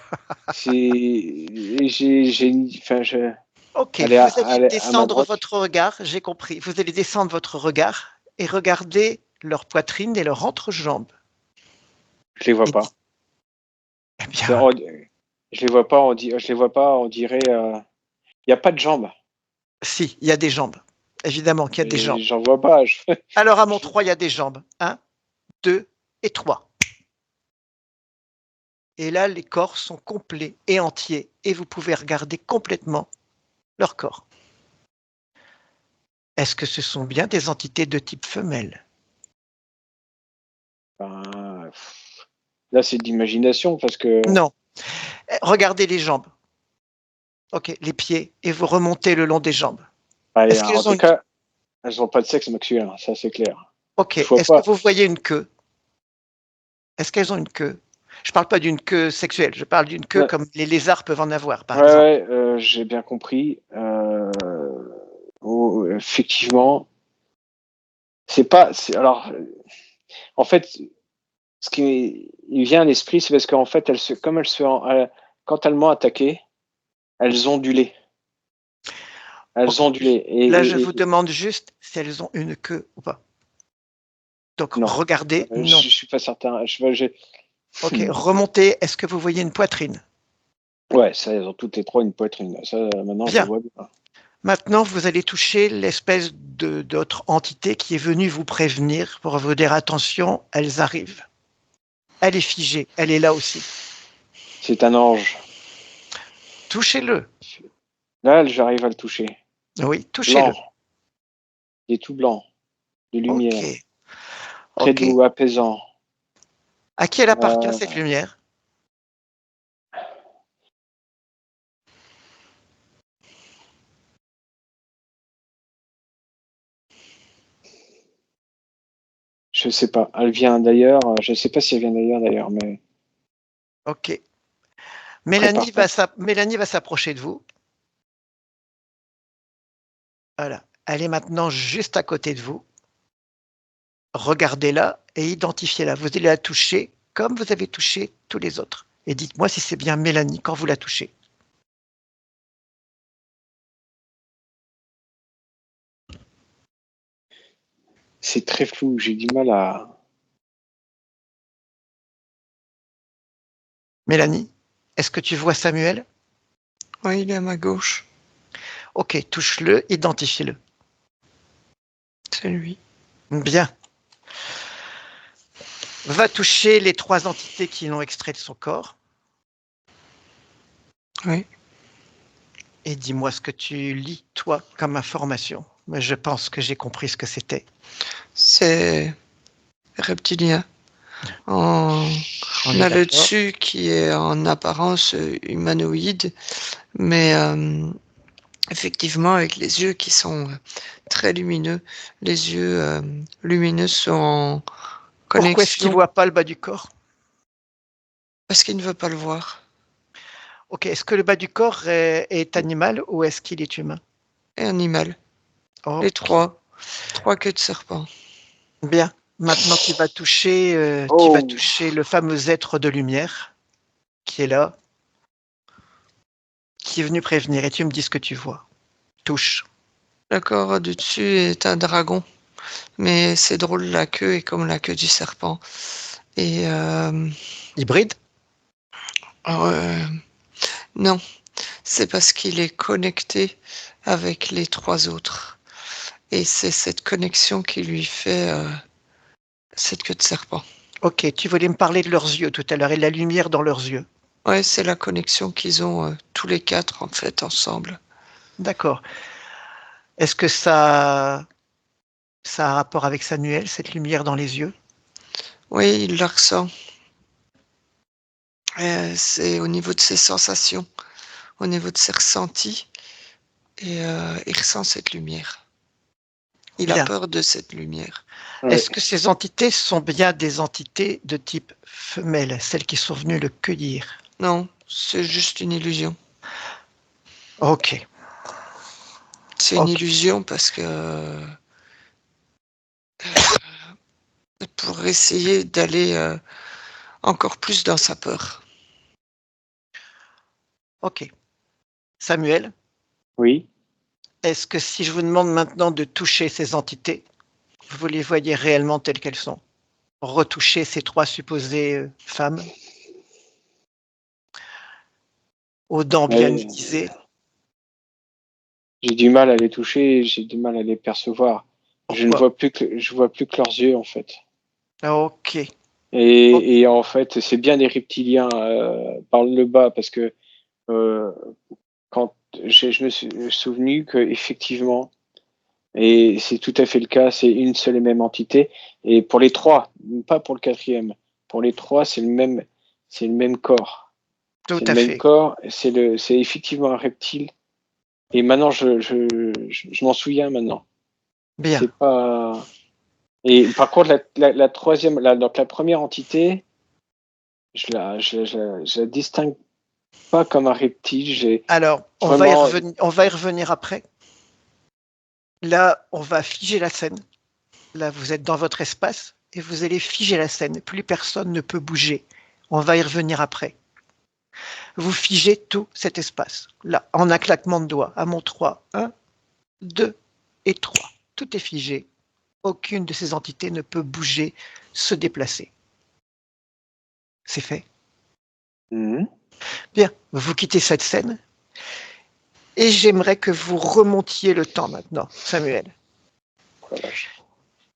c'est, j'ai, enfin, je, Ok, Elle est vous allez à ma descendre droite. votre regard, j'ai compris. Vous allez descendre votre regard et regarder leur poitrine et leur entrejambe. Je les vois Et pas. dites, eh C'est- bien, on- je les vois pas. Je les vois pas. On dirait. Il y a pas de jambes. si, il y a des jambes. Évidemment qu'il y a des Mais jambes. j'en vois pas. Alors à mon 3, il y a des jambes. Un, 2 et 3. Et là, les corps sont complets et entiers et vous pouvez regarder complètement leur corps. Est-ce que ce sont bien des entités de type femelle? Ben, là, c'est de l'imagination parce que. Non. Regardez les jambes. Ok, les pieds et vous remontez le long des jambes. Allez, Est-ce en qu'elles ont tout une... cas, elles ont pas de sexe masculin. Ça, c'est clair. Ok, Je vois est-ce que pas. vous voyez une queue? Est-ce qu'elles ont une queue? Je ne parle pas d'une queue sexuelle, je parle d'une queue Ouais, comme les lézards peuvent en avoir, par exemple. ouais, j'ai bien compris. Effectivement, c'est pas. Alors, en fait, ce qui me vient à l'esprit, c'est parce qu'en fait, quand elles m'ont attaqué, elles ondulaient. Ok, Elles ondulaient. là, je vous demande juste si elles ont une queue ou pas. Donc, Non, regardez, non. je suis pas certain. Ok, remontez, est-ce que vous voyez une poitrine? Ouais, ça, elles ont toutes les trois une poitrine. Ça, maintenant, je le Bien. vois bien. Maintenant, vous allez toucher l'espèce d'autre entité qui est venue vous prévenir pour vous dire attention, elles arrivent. Elle est figée, elle est là aussi. C'est un ange. Touchez-le. Là, j'arrive à le toucher. Oui, touchez-le. Blanc. Il est tout blanc. De Ok, lumière. Très ok. doux, apaisant. À qui elle appartient Euh, cette lumière? je sais pas. Elle vient d'ailleurs. Je sais pas si elle vient d'ailleurs, mais Ok. prépare pas. Mélanie va s'approcher de vous. Voilà. Elle est maintenant juste à côté de vous. Regardez-la et identifiez-la. Vous allez la toucher comme vous avez touché tous les autres. Et dites-moi si c'est bien Mélanie quand vous la touchez. C'est très flou. J'ai du mal à. Mélanie, est-ce que tu vois Samuel? Oui, il est à ma gauche. Ok, touche-le, identifie-le. C'est lui. Bien. Va toucher les 3 entités qui l'ont extrait de son corps. Oui. Et dis-moi ce que tu lis, toi, comme information. Mais je pense que j'ai compris ce que c'était. C'est reptilien. On On est a le d'accord. dessus qui est en apparence humanoïde, mais effectivement avec les yeux qui sont très lumineux. Les yeux lumineux sont en Pourquoi est-ce qu'il ne connexion voit pas le bas du corps? parce qu'il ne veut pas le voir. Ok, est-ce que le bas du corps est animal ou est-ce qu'il est humain? Et animal. Les Ok, trois queues de serpent. bien. Maintenant, tu vas Oh, toucher le fameux être de lumière qui est là, qui est venu prévenir. Et tu me dis ce que tu vois. Touche. Le corps du dessus est un dragon, mais c'est drôle, la queue est comme la queue du serpent. Et Hybride? non, c'est parce qu'il est connecté avec les 3 autres. Et c'est cette connexion qui lui fait cette queue de serpent. Ok, tu voulais me parler de leurs yeux tout à l'heure et de la lumière dans leurs yeux. Ouais, c'est la connexion qu'ils ont tous les 4 en fait ensemble. D'accord. Est-ce que ça a un rapport avec Samuel, cette lumière dans les yeux? Oui, il la ressent. C'est au niveau de ses sensations, au niveau de ses ressentis, et il ressent cette lumière. Il a Bien. peur de cette lumière. ouais. Est-ce que ces entités sont bien des entités de type femelle, celles qui sont venues le cueillir? Non, c'est juste une illusion. Ok, C'est une ok, illusion parce que pour essayer d'aller encore plus dans sa peur. ok. Samuel, Oui. Est-ce que si je vous demande maintenant de toucher ces entités, vous les voyez réellement telles qu'elles sont? Retoucher ces 3 supposées femmes, aux dents bien Ouais, aiguisées. j'ai du mal à les toucher, j'ai du mal à les percevoir. Je ne Pourquoi? vois plus que, je vois plus que leurs yeux, en fait. Ok. Et en fait, c'est bien des reptiliens par le bas, parce que euh, quand je me suis souvenu que effectivement, et c'est tout à fait le cas, c'est une seule et même entité. Et pour les trois, pas pour le quatrième, pour les trois, c'est le même corps. Tout C'est le à même fait. corps, c'est effectivement un reptile. Et maintenant, je m'en souviens maintenant. Bien. C'est pas. Et par contre, la troisième, donc la première entité, je la distingue pas comme un reptile. J'ai Alors, vraiment. on va y revenir après. Là, on va figer la scène. Là, vous êtes dans votre espace et vous allez figer la scène. Plus personne ne peut bouger. On va y revenir après. Vous figez tout cet espace. Là, en un claquement de doigts. À mon 3. 1, 2 et 3. Tout est figé. Aucune de ces entités ne peut bouger, se déplacer. C'est fait. Mhm. Bien, vous quittez cette scène et j'aimerais que vous remontiez le temps maintenant, Samuel. Voilà.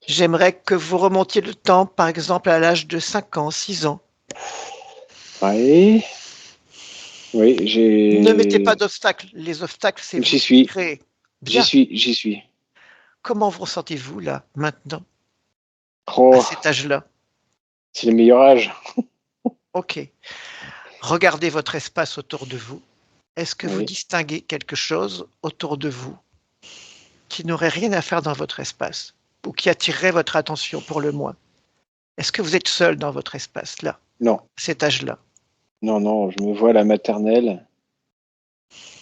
J'aimerais que vous remontiez le temps, par exemple, à l'âge de 5 ans, 6 ans. Oui, oui, Ne mettez pas d'obstacles. Les obstacles, c'est vous j'y qui les suis, créez. Bien. j'y suis. Comment vous ressentez-vous là, maintenant, à Oh, cet âge-là? c'est le meilleur âge. Ok. Regardez votre espace autour de vous. Est-ce que vous Oui. distinguez quelque chose autour de vous qui n'aurait rien à faire dans votre espace ou qui attirerait votre attention pour le moins? Est-ce que vous êtes seul dans votre espace là, Non, à cet âge-là? non, non, je me vois à la maternelle.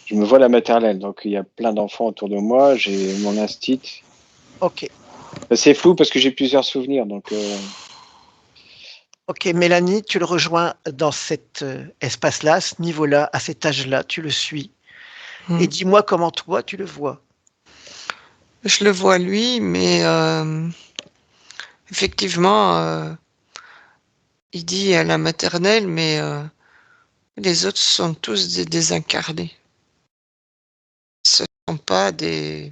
Je me vois à la maternelle, donc il y a plein d'enfants autour de moi. J'ai mon instinct. Ok. C'est flou parce que j'ai plusieurs souvenirs, donc Ok, Mélanie, tu le rejoins dans cet espace-là, à ce niveau-là, à cet âge-là, tu le suis. Et Hmm. dis-moi comment toi tu le vois. Je le vois lui, mais effectivement, il dit à la maternelle, mais les autres sont tous des désincarnés. Ce ne sont pas des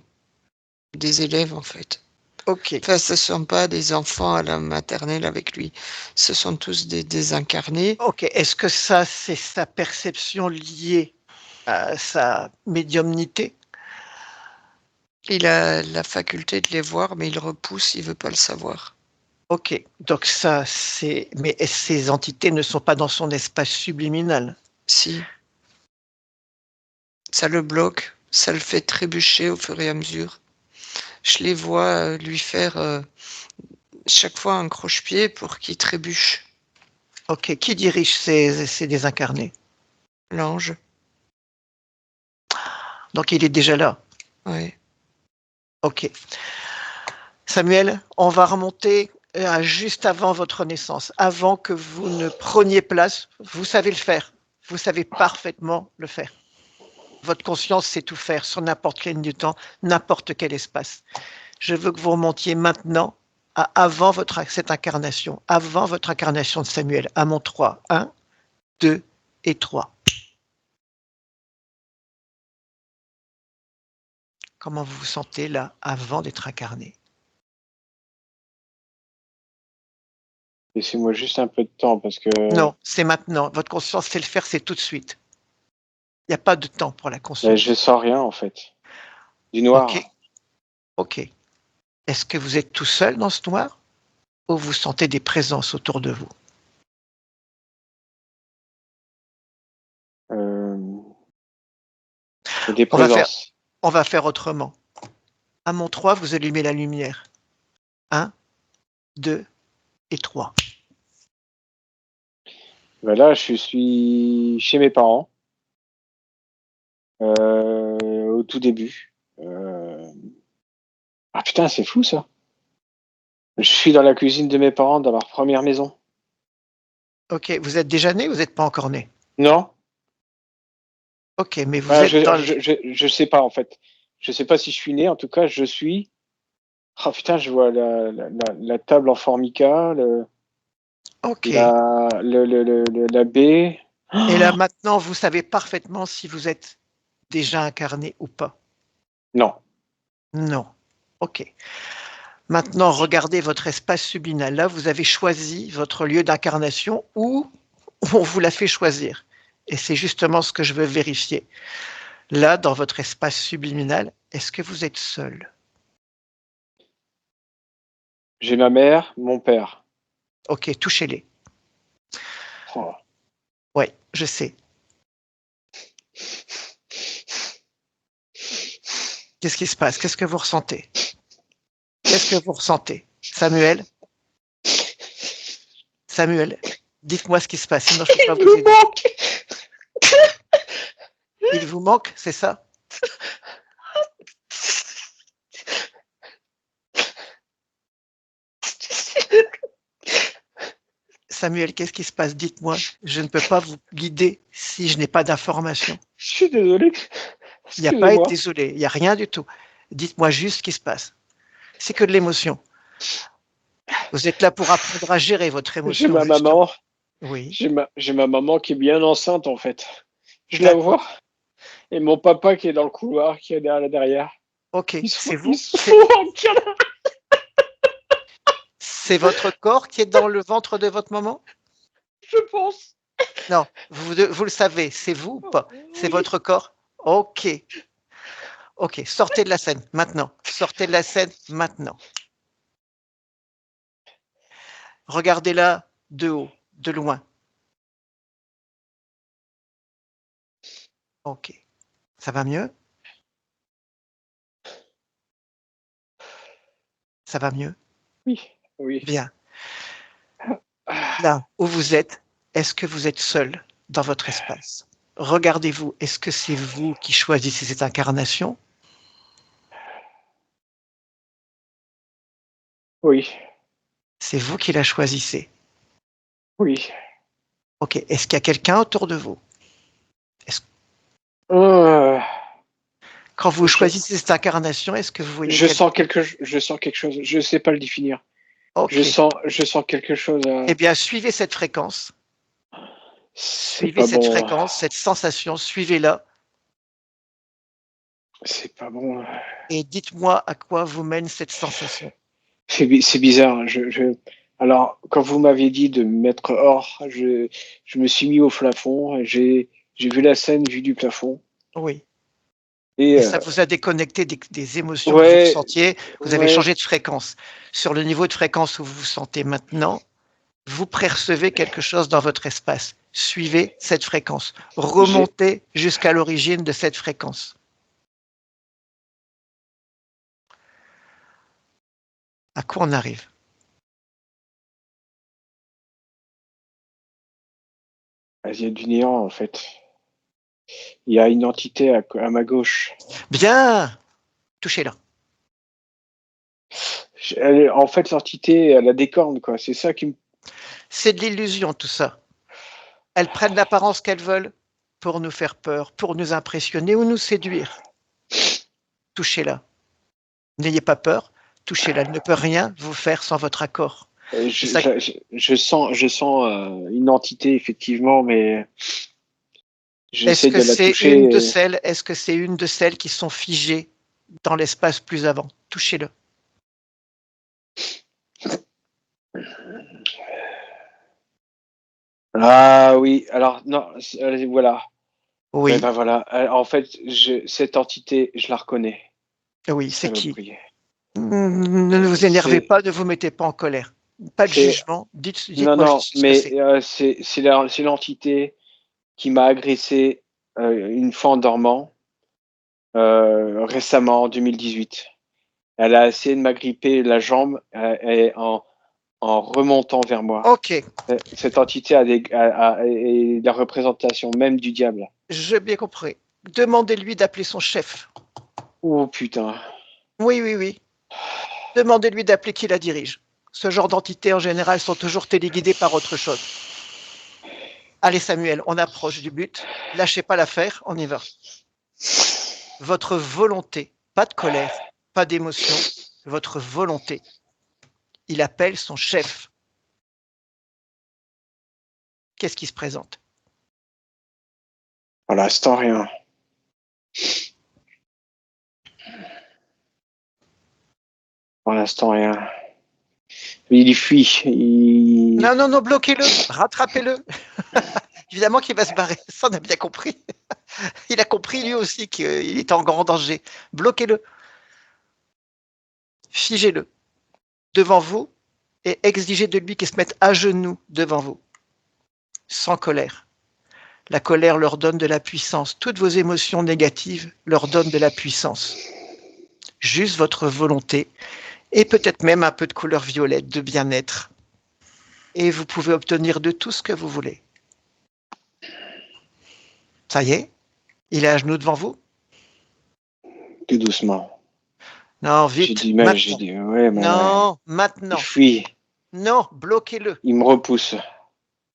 élèves, en fait. Ok, Enfin, ce ne sont pas des enfants à la maternelle avec lui. Ce sont tous des désincarnés. ok. Est-ce que ça, c'est sa perception liée à sa médiumnité? Il a la faculté de les voir, mais il repousse, il veut pas le savoir. Ok, donc ça, c'est. Mais ces entités ne sont pas dans son espace subliminal. Si, ça le bloque, ça le fait trébucher au fur et à mesure. Je les vois lui faire chaque fois un croche-pied pour qu'il trébuche. Ok, qui dirige ces désincarnés? L'ange, Donc il est déjà là. ouais. Ok. Samuel, on va remonter à juste avant votre naissance, avant que vous ne preniez place. Vous savez le faire. Vous savez parfaitement le faire. Votre conscience sait tout faire sur n'importe quel ligne du temps, n'importe quel espace. Je veux que vous remontiez maintenant à avant cette incarnation, avant votre incarnation de Samuel, à mon 3. 1, 2 et 3. Comment vous vous sentez là, avant d'être incarné? laissez-moi juste un peu de temps parce que Non, c'est maintenant. Votre conscience sait le faire, c'est tout de suite. Il n'y a pas de temps pour la je conscience. sens rien en fait. Du Ok, noir. ok. Est-ce que vous êtes tout seul dans ce noir ou vous sentez des présences autour de vous? Euh, et des On va faire, présences. on va faire autrement. À mon 3, vous allumez la lumière. 1, 2 et 3. Ben là, je suis chez mes parents au tout début. Ah putain, c'est fou ça. Je suis dans la cuisine de mes parents dans leur première maison. Ok, vous êtes déjà né ou vous n'êtes pas encore né? Non, Ok, mais vous Enfin, êtes dans je sais pas en fait. Je sais pas si je suis né. En tout cas, je suis. Ah putain, je vois la table en formica, Ok. la baie. Et là, maintenant, vous savez parfaitement si vous êtes déjà incarné ou pas. Non. Non. Ok. Maintenant, regardez votre espace subliminal. Là, vous avez choisi votre lieu d'incarnation ou on vous l'a fait choisir. Et c'est justement ce que je veux vérifier. Là, dans votre espace subliminal, est-ce que vous êtes seul? J'ai ma mère, mon père. Ok, touchez-les. Oh. Oui, je sais. Qu'est-ce qui se passe? Qu'est-ce que vous ressentez? Qu'est-ce que vous ressentez? Samuel? Samuel, dites-moi ce qui se passe, sinon je ne peux pas vous aider. Il vous manque, c'est ça? Samuel, qu'est-ce qui se passe? Dites-moi. Je ne peux pas vous guider si je n'ai pas d'informations. Je suis désolé. Il n'y a pas à être Excusez-moi. désolé. Il n'y a rien du tout. Dites-moi juste ce qui se passe. C'est que de l'émotion. Vous êtes là pour apprendre à gérer votre J'ai émotion, ma justement. maman. Oui, J'ai ma maman qui est bien enceinte en fait. Je la d'accord. vois. Et mon papa qui est dans le couloir, qui est derrière. Ok, Ils se font engueuler. c'est votre corps qui est dans le ventre de votre maman? Je pense. Non, vous le savez, c'est vous ou pas? C'est Oui. votre corps? Ok, ok, sortez de la scène maintenant. Sortez de la scène maintenant. Regardez-la de haut, de loin. Ok, ça va mieux? Ça va mieux? Oui. Oui. Bien. Ah, Là où vous êtes, est-ce que vous êtes seul dans votre espace? Regardez-vous, est-ce que c'est vous qui choisissez cette incarnation? oui. C'est vous qui la choisissez. Oui. Ok, est-ce qu'il y a quelqu'un autour de vous? Euh, Quand vous je, choisissez cette incarnation, est-ce que vous voyez je sens quelque chose. Je sais pas le définir. Ok, Je sens quelque chose. eh bien, suivez cette fréquence. C'est Suivez pas cette bon. fréquence, cette sensation, suivez-la C'est pas bon. et dites-moi à quoi vous mène cette sensation. C'est bizarre. Alors, quand vous m'aviez dit de me mettre hors, je me suis mis au plafond. J'ai vu la scène vue du plafond. Oui. Et Et ça vous a déconnecté des émotions que vous ouais, ressentiez. Vous avez ouais. changé de fréquence. Sur le niveau de fréquence où vous vous sentez maintenant, vous percevez quelque chose dans votre espace. Suivez cette fréquence. J'ai, Remontez jusqu'à l'origine de cette fréquence. À quoi on arrive? il y a du néant en fait. Il y a une entité à ma gauche. Bien! Touchez-la. En fait, l'entité, elle a des cornes, quoi. C'est ça qui me. C'est de l'illusion, tout ça. Elles prennent l'apparence qu'elles veulent pour nous faire peur, pour nous impressionner ou nous séduire. Touchez-la. N'ayez pas peur. Touchez-la. Elle ne peut rien vous faire sans votre accord. C'est ça. Je sens une entité effectivement, mais Est-ce j'essaie que de la c'est une de toucher. celles, est-ce que c'est une de celles qui sont figées dans l'espace plus avant? Touchez-le. Ah oui, alors non, voilà. Eh Oui, ben voilà. En fait, cette entité, je la reconnais. oui, c'est qui? Saloperie. Ne vous énervez C'est, pas, ne vous mettez pas en colère. Pas de c'est, jugement. non, Dites-moi non, juste ce que mais c'est. c'est l'entité qui m'a agressé une fois en dormant récemment en 2018. Elle a essayé de m'agripper la jambe en remontant vers moi. Ok, Cette entité est la représentation même du diable. j'ai bien compris. Demandez-lui d'appeler son chef. Oh putain. Oui, oui, oui. Demandez-lui d'appeler qui la dirige. Ce genre d'entités, en général, sont toujours téléguidées par autre chose. Allez Samuel, on approche du but. Lâchez pas l'affaire, on y va. Votre volonté, pas de colère, pas d'émotion, votre volonté. Il appelle son chef. Qu'est-ce qui se présente? Pour l'instant, rien. Pour l'instant, rien. Il fuit. Non, bloquez-le, rattrapez-le. Évidemment qu'il va se barrer, ça on a bien compris. Il a compris lui aussi qu'il est en grand danger. Bloquez-le. Figez-le devant vous et exigez de lui qu'il se mette à genoux devant vous, sans colère. La colère leur donne de la puissance. Toutes vos émotions négatives leur donnent de la puissance. Juste votre volonté et peut-être même un peu de couleur violette, de bien-être. Et vous pouvez obtenir de tout ce que vous voulez. Ça y est, il est à genoux devant vous? Tout doucement. Non, vite. J'ai dit, ouais, mais non, maintenant. Il fuit. Non, bloquez-le. Il me repousse.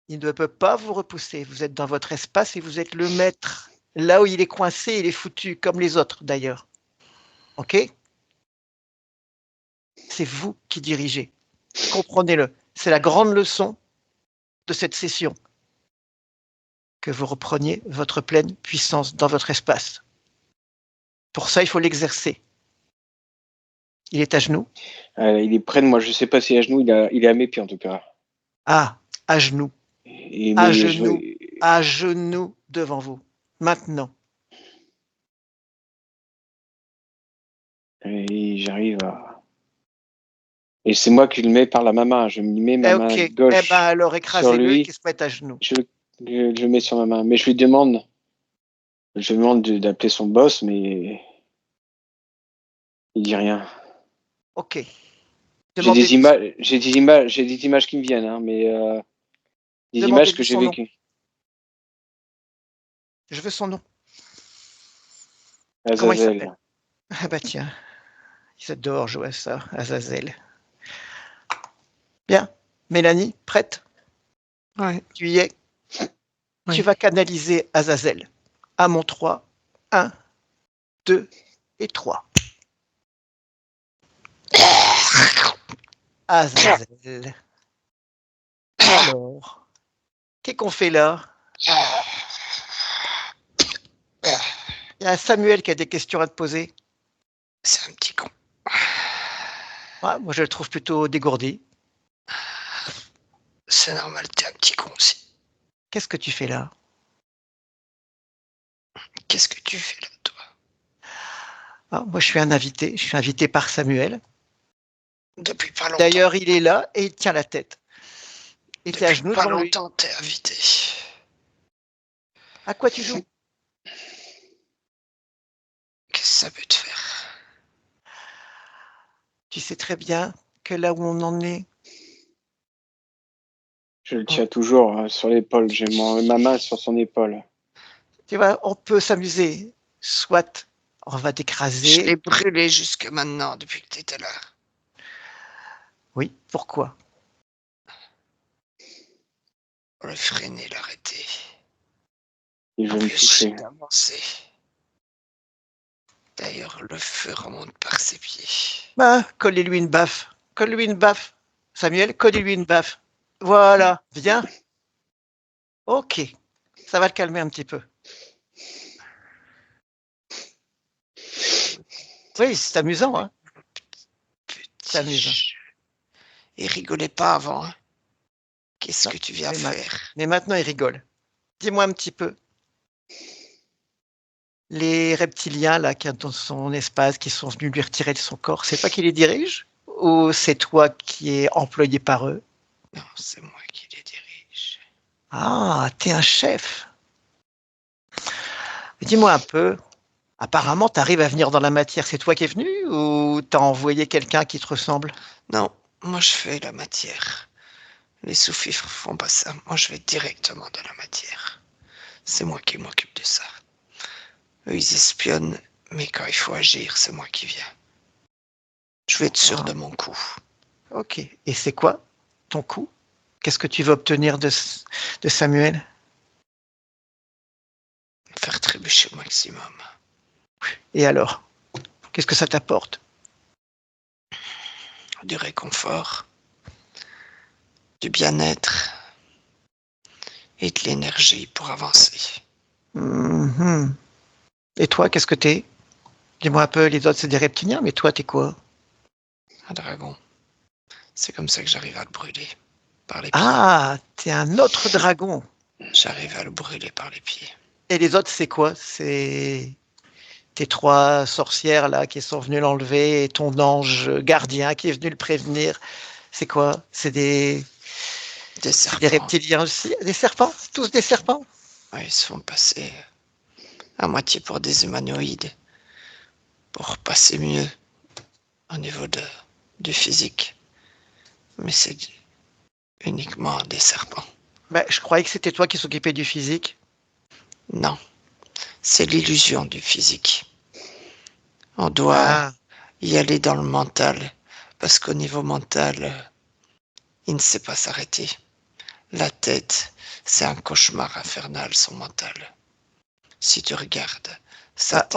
Il ne peut pas vous repousser. Vous êtes dans votre espace et vous êtes le maître. Là où il est coincé, il est foutu, comme les autres d'ailleurs. Ok? C'est vous qui dirigez. Comprenez-le. C'est la grande leçon de cette session. Que vous repreniez votre pleine puissance dans votre espace. Pour ça, il faut l'exercer. Il est à genoux. Il est près de moi. Je ne sais pas si à genoux. Il est à mes pieds en tout cas. Ah, à genoux. À genoux. À genoux devant vous. Maintenant. Et j'arrive à... Et c'est moi qui le mets par la main. Je me mets ma main gauche. Eh ben alors écrasez-le et qu'il se mette à genoux. Je le mets sur ma main. Mais je lui demande d'appeler son boss, mais il dit rien. Ok. J'ai des images qui me viennent, hein, mais des images que j'ai vécues. Je veux son nom. Azazel. Comment il s'appelle? Ah bah tiens, ils adorent jouer à ça, Azazel. Bien. Mélanie, prête? Ouais. Tu y es? Oui. Tu vas canaliser Azazel. À mon 3. 1, 2 et 3. Azazel. Alors, qu'est-ce qu'on fait là? Il y a Samuel qui a des questions à te poser. C'est un petit con. Ouais, moi, je le trouve plutôt dégourdi. C'est normal, t'es un petit con aussi. Qu'est-ce que tu fais là? Qu'est-ce que tu fais là, toi? Ah, moi, je suis un invité. Je suis invité par Samuel. Depuis pas longtemps. D'ailleurs, il est là et il tient la tête. Et t'es à genoux pas devant lui. longtemps, t'es invité. À quoi tu joues? Qu'est-ce que ça peut te faire? Tu sais très bien que là où on en est... Je le tiens toujours sur l'épaule. J'ai ma main sur son épaule. Tu vois, on peut s'amuser. Soit on va t'écraser. Je l'ai brûlé jusque maintenant, depuis que tu étais là. Oui, pourquoi? Pour le freiner, l'arrêter. Il veut me toucher. D'avancer. D'ailleurs, le feu remonte par ses pieds. Ben, collez-lui une baffe. Colle-lui une baffe. Samuel, collez-lui une baffe. Voilà, viens. Ok, ça va le calmer un petit peu. Oui, c'est amusant, hein. C'est amusant. Et rigolez pas avant. Hein. Qu'est-ce que tu viens faire? Mais maintenant, il rigole. Dis-moi un petit peu. Les reptiliens, là, qui sont dans son espace, qui sont venus lui retirer de son corps, c'est toi qui les dirige? Ou c'est toi qui es employé par eux? Non, c'est moi qui les dirige. Ah, t'es un chef. Dis-moi un peu. Apparemment, t'arrives à venir dans la matière. C'est toi qui es venu ou t'as envoyé quelqu'un qui te ressemble? Non, moi je fais la matière. Les sous-fifres font pas ça. Moi je vais directement dans la matière. C'est moi qui m'occupe de ça. Eux, ils espionnent, mais quand il faut agir, c'est moi qui viens. Je vais être sûr de mon coup. Ok. Et c'est quoi ton coup? Qu'est-ce que tu veux obtenir de Samuel? trébucher au maximum. Et alors, qu'est-ce que ça t'apporte? Du réconfort, du bien-être et de l'énergie pour avancer. Mhm. Et toi, qu'est-ce que t'es? Dis-moi un peu, les autres c'est des reptiliens, mais toi t'es quoi? Un dragon. C'est comme ça que j'arrive à le brûler par les pieds. Ah, t'es un autre dragon. J'arrive à le brûler par les pieds. Et les autres c'est quoi? C'est tes 3 sorcières là qui sont venues l'enlever et ton ange gardien qui est venu le prévenir. C'est quoi? Des C'est des serpents. reptiliens aussi? Des serpents? Tous des serpents? Ouais, ils se font passer à moitié pour des humanoïdes pour passer mieux au niveau du physique. Mais c'est uniquement des serpents. Ben, je croyais que c'était toi qui s'occupais du physique. Non, c'est l'illusion du physique. On doit Ah, y aller dans le mental, parce qu'au niveau mental, il ne sait pas s'arrêter. La tête, c'est un cauchemar infernal, son mental. Si tu regardes, sa tête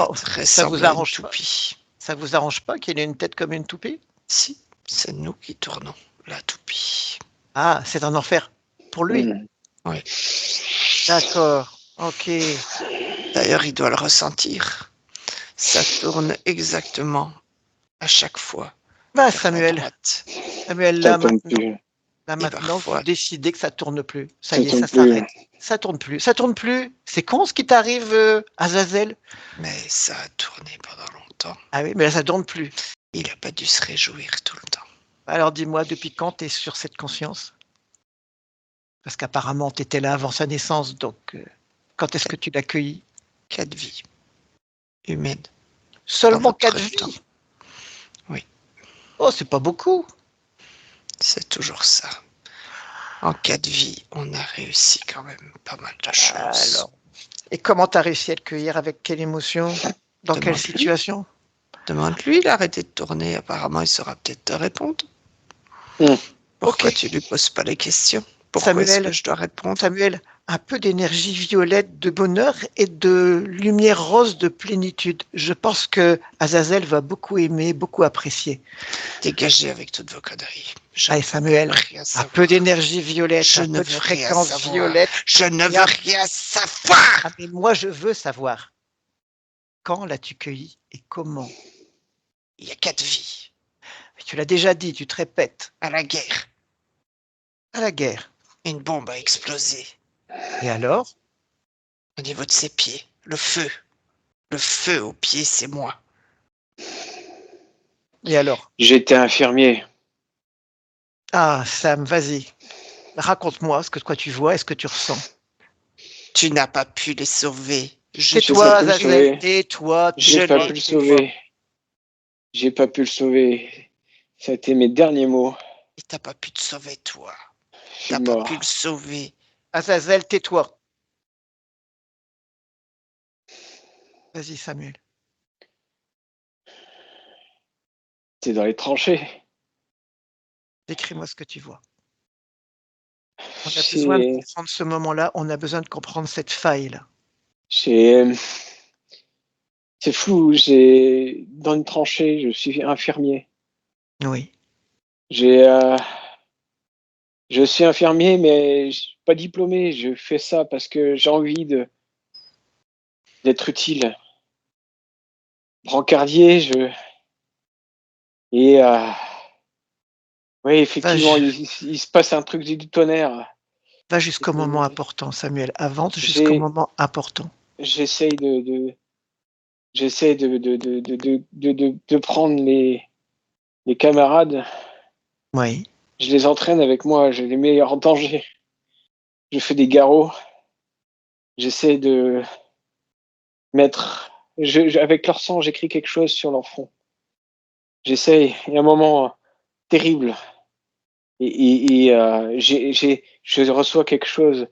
ça vous ressemble à une arrange pas? toupie. Ça vous arrange pas qu'il ait une tête comme une toupie? Si, c'est nous qui tournons la toupie. Ah, c'est un enfer pour lui. Oui. D'accord. Ok. D'ailleurs, il doit le ressentir. Ça tourne exactement à chaque fois Bah, vers la Samuel. droite. Samuel, Ça là tombe maintenant, plus. Et vous parfois, décidez que ça tourne plus. Ça Ça y est, tombe ça plus. s'arrête. Ça tourne plus. Ça tourne plus. C'est con ce qui t'arrive, Azazel. mais ça a tourné pendant longtemps. Ah oui, mais là, ça tourne plus. Il n'a pas dû se réjouir tout le temps. Alors dis-moi, depuis quand tu es sur cette conscience? Parce qu'apparemment, tu étais là avant sa naissance, donc quand est-ce que tu l'as accueilli? 4 vies humaines. Seulement Dans 4 votre temps. vies? Oui. Oh, c'est pas beaucoup. C'est toujours ça. En 4 vies, on a réussi quand même pas mal de choses. Alors. Et comment tu as réussi à le cueillir? Avec quelle émotion? Dans quelle Demande-lui. situation? Demande-lui, il a arrêté de tourner. Apparemment, il saura peut-être te répondre. Mm. Pourquoi Ok. tu lui poses pas les questions? Pourquoi est-ce que je dois répondre? Samuel, un peu d'énergie violette de bonheur et de lumière rose de plénitude. Je pense que Azazel va beaucoup aimer, beaucoup apprécier. Dégagez avec toutes vos conneries. Je Allez, ne veux Samuel, rien un savoir. peu d'énergie violette, Je un ne peu de veux rien fréquence savoir. violette. Je ne Et veux un- rien savoir. Ah, mais moi, je veux savoir. Quand l'as-tu cueilli et comment? Il y a 4 vies. Tu l'as déjà dit, tu te répètes. À la guerre, À la guerre. une bombe a explosé Et alors? au niveau de ses pieds. Le feu. Le feu aux pieds, c'est moi. Et alors? J'étais infirmier. Ah, Sam, vas-y. Raconte-moi ce que toi tu vois et ce que tu ressens. Tu n'as pas pu les sauver. J'ai Tais-toi, pas pu le Azazel, sauver. tais-toi, J'ai pas pu le sauver. J'ai pas pu le sauver. Ça a été mes derniers mots. Il t'a pas pu te sauver, toi. Je suis T'as pas pu mort. le sauver. Azazel, tais-toi. Vas-y, Samuel. T'es dans les tranchées. Décris-moi ce que tu vois. On a besoin de J'ai, comprendre ce moment-là, on a besoin de comprendre cette faille-là. j'ai, c'est fou. J'ai dans une tranchée. Je suis infirmier. Oui. J'ai, je suis infirmier, mais je suis pas diplômé. Je fais ça parce que j'ai envie d'être utile. Brancardier, et oui, Va, effectivement, il se passe un truc du tonnerre. va jusqu'au moment important, Samuel. Avance jusqu'au J'ai, moment important. j'essaye j'essaie de prendre les camarades. Oui. Je les entraîne avec moi. Je les mets en danger. Je fais des garrots. J'essaie de mettre, avec leur sang, j'écris quelque chose sur leur front. J'essaye. Il y a un moment terrible. Je reçois quelque chose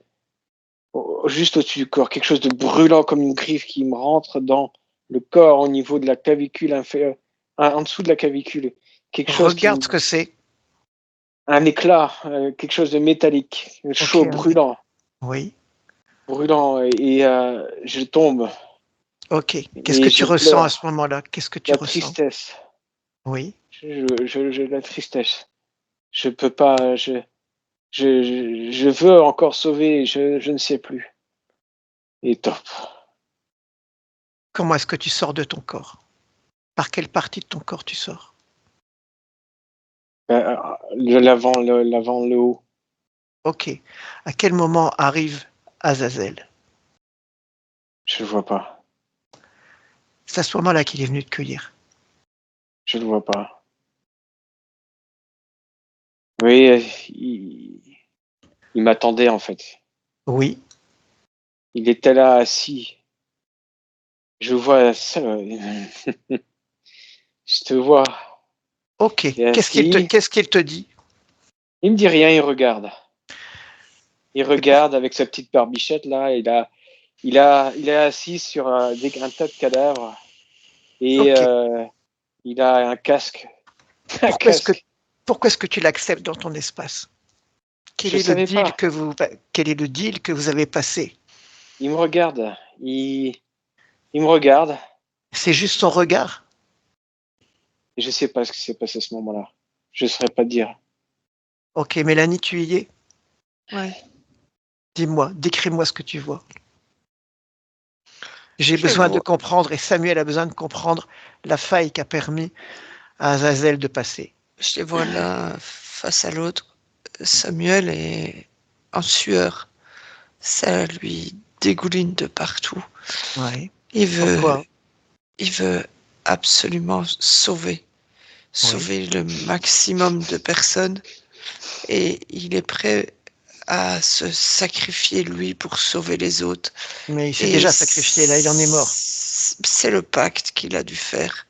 juste au-dessus du corps, quelque chose de brûlant comme une griffe qui me rentre dans le corps au niveau de la clavicule inférieure, en dessous de la clavicule. Quelque chose Regarde ce que c'est. un éclat, quelque chose de métallique, chaud, Ok. brûlant, Oui. brûlant, et je tombe. Ok. Qu'est-ce que Et tu je ressens à pleure. ce moment-là? Qu'est-ce que tu La ressens? tristesse. Oui. La tristesse. Je peux pas. Je veux encore sauver. Je ne sais plus. Et top. Comment est-ce que tu sors de ton corps? Par quelle partie de ton corps tu sors? L'avant, le haut. Ok. À quel moment arrive Azazel? Je le vois pas. C'est à ce moment-là qu'il est venu te cueillir. Je le vois pas. Oui, il m'attendait en fait. Oui. Il était là assis. Je vois ça. Je te vois. Ok. T'es assis. Qu'est-ce qu'il te dit? Il me dit rien, il regarde. Il regarde avec sa petite barbichette là. Il est assis sur un tas de cadavres et Ok. il a un casque. Un Pourquoi est-ce que, casque. pourquoi est-ce que tu l'acceptes dans ton espace? Quel Je est le savais deal pas. que vous, quel est le deal que vous avez passé? Il me regarde. Il me regarde. C'est juste son regard? Et je sais pas ce qui s'est passé à ce moment-là. Je ne saurais pas dire. Ok, Mélanie, tu y es? Ouais. Dis-moi, décris-moi ce que tu vois. J'ai Je besoin de vois, comprendre, et Samuel a besoin de comprendre la faille qui a permis à Azazel de passer. je les vois l'un face à l'autre. Samuel est en sueur. Ça lui dégouline de partout. Ouais. Il veut, Pourquoi? il veut absolument Oui. sauver le maximum de personnes et il est prêt à se sacrifier lui pour sauver les autres. Mais il s'est Et déjà sacrifié, là, il en est mort. c'est le pacte qu'il a dû faire.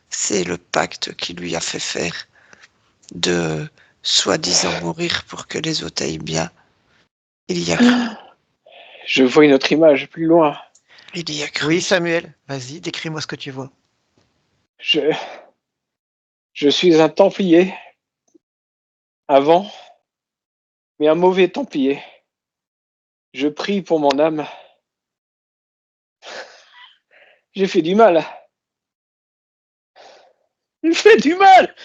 C'est le pacte qui lui a fait faire de soi-disant mourir pour que les autres aillent bien. Il y a cru. Je vois une autre image plus loin. Il y a Oui, cru. Samuel, vas-y, décris-moi ce que tu vois. Je, je suis un Templier avant, mais un mauvais Templier. Je prie pour mon âme. J'ai fait du mal. J'ai fait du mal.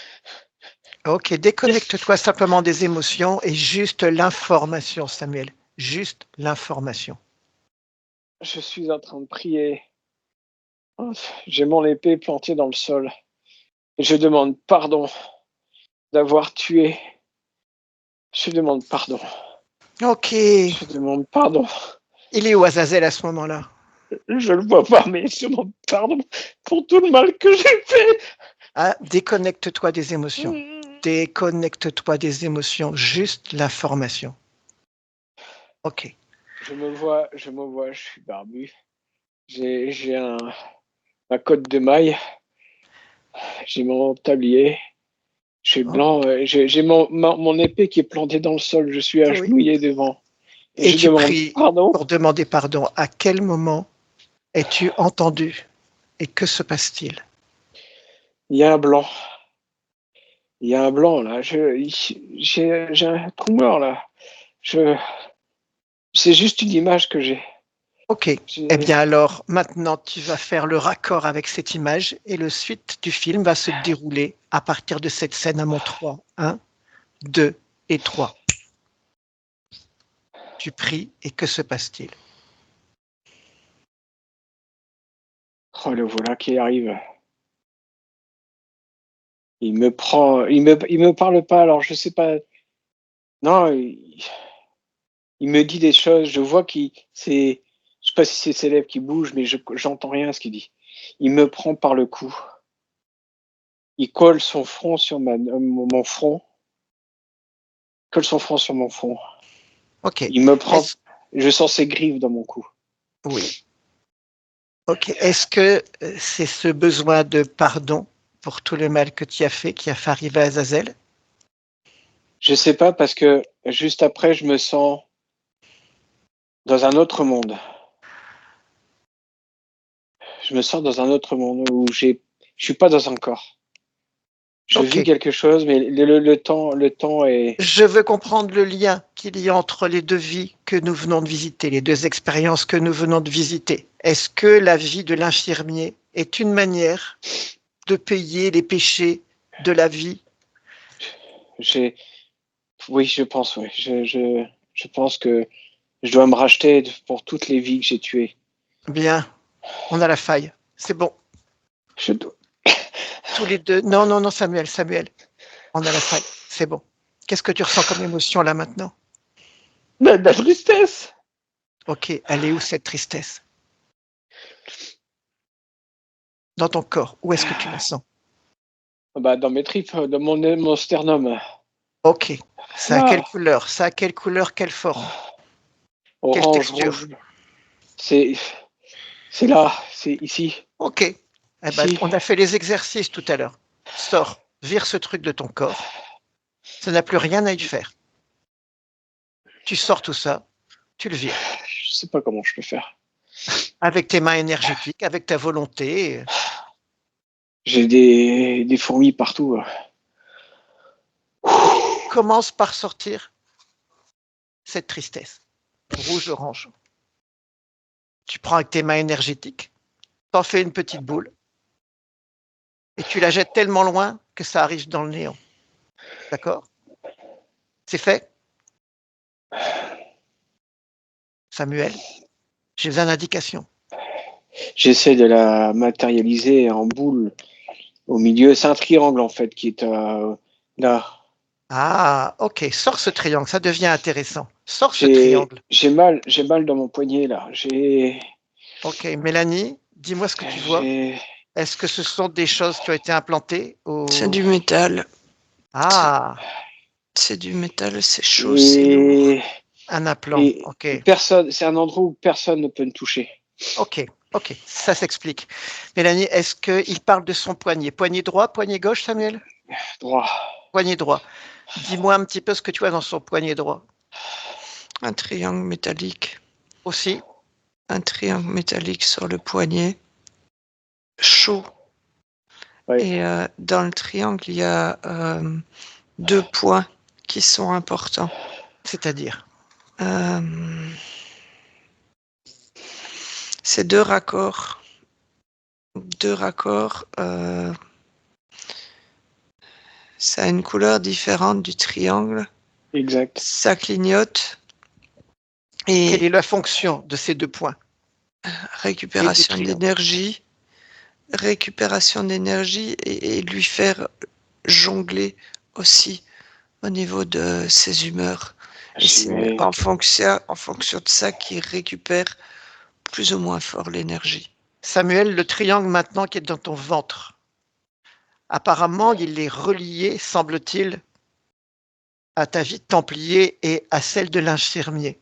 Ok, déconnecte-toi simplement des émotions et juste l'information, Samuel. Juste l'information. Je suis en train de prier. J'ai mon épée plantée dans le sol. Et je demande pardon d'avoir tué. Je demande pardon. Ok. Je demande pardon. Il est où Azazel à ce moment-là? Je le vois pas, mais je demande pardon pour tout le mal que j'ai fait. Ah, déconnecte-toi des émotions. Déconnecte-toi des émotions, juste l'information. Ok. Je suis barbu. J'ai ma cotte de maille. J'ai mon tablier. Je suis Oh, blanc. J'ai mon épée qui est plantée dans le sol. Je suis oui. agenouillé devant. Et Et je tu demande pries pardon. pour demander pardon. À quel moment es-tu entendu? Et que se passe-t-il? Il y a un blanc. Il y a un blanc là. J'ai un trou mort là. Je, c'est juste une image que j'ai. Ok. Eh bien alors, maintenant, tu vas faire le raccord avec cette image et le suite du film va se dérouler à partir de cette scène à mon 3. 1, 2 et 3. Tu pries et que se passe-t-il? Oh, le voilà qui arrive. Il me prend. Il me parle pas. Alors je sais pas. Non, il me dit des choses. Je vois qu'il. C'est. Je sais pas si c'est ses lèvres qui bougent, mais j'entends rien ce qu'il dit. Il me prend par le cou. Il colle son front sur mon front. Il colle son front sur mon front. Ok. Il me prend. Est-ce, Je sens ses griffes dans mon cou. oui. Ok. Est-ce que c'est ce besoin de pardon pour tout le mal que tu as fait qui a fait arriver à Azazel? Je sais pas parce que juste après, je me sens dans un autre monde. Je me sens dans un autre monde où je suis pas dans un corps. Je Ok. vis quelque chose, mais le temps est. Je veux comprendre le lien qu'il y a entre les deux vies que nous venons de visiter, les deux expériences que nous venons de visiter. Est-ce que la vie de l'infirmier est une manière de payer les péchés de la vie? J'ai. Oui, je pense, oui. Je pense que je dois me racheter pour toutes les vies que j'ai tuées. Bien, on a la faille. C'est bon. Je dois. Tous les deux. Non, non, non, Samuel. On a la faille. C'est bon. Qu'est-ce que tu ressens comme émotion là maintenant? De la tristesse. Ok, elle est où cette tristesse? Dans ton corps. Où est-ce que tu la sens? Bah, dans mes tripes, dans mon sternum. Ok. Ça a quelle Là, couleur? Ça a quelle couleur? Quelle forme? Quelle orange, texture? rouge. C'est, c'est là, c'est ici, Ok. Eh ben, ici. on a fait les exercices tout à l'heure. Sors, vire ce truc de ton corps. Ça n'a plus rien à y faire. Tu sors tout ça, tu le vires. Je sais pas comment je peux faire. Avec tes mains énergétiques, avec ta volonté. J'ai des fourmis partout. Commence par sortir cette tristesse. Rouge, orange. Tu prends avec tes mains énergétiques, t'en fais une petite boule et tu la jettes tellement loin que ça arrive dans le néant. D'accord? C'est fait? Samuel, j'ai besoin d'indications. J'essaie de la matérialiser en boule au milieu. C'est un triangle en fait qui est là. Ah, ok, sors ce triangle, ça devient intéressant. Sors ce triangle. J'ai mal dans mon poignet là. Ok, Mélanie, dis-moi ce que tu vois. J'ai, Est-ce que ce sont des choses qui ont été implantées C'est au... du métal. Ah, C'est du métal, c'est chaud, c'est lourd. et, un implant. et Ok, personne, c'est un endroit où personne ne peut me toucher. ok, ok, ça s'explique. Mélanie, est-ce qu'il parle de son poignet? Poignet droit, poignet gauche, Samuel? Droit. Poignet droit. Dis-moi un petit peu ce que tu as dans son poignet droit. Un triangle métallique. Aussi, Un triangle métallique sur le poignet. Chaud. Ouais. Et dans le triangle, il y a 2 points qui sont importants. c'est-à-dire, C'est 2 raccords. 2 raccords. Ça a une couleur différente du triangle. Exact. Ça clignote. quelle Et est la fonction de ces deux points et du récupération triangle? d'énergie. Récupération d'énergie et lui faire jongler aussi au niveau de ses humeurs. Et c'est Mais en fonction de ça qu'il récupère plus ou moins fort l'énergie. Samuel, le triangle maintenant qui est dans ton ventre, apparemment, il est relié, semble-t-il, à ta vie de templier et à celle de l'infirmier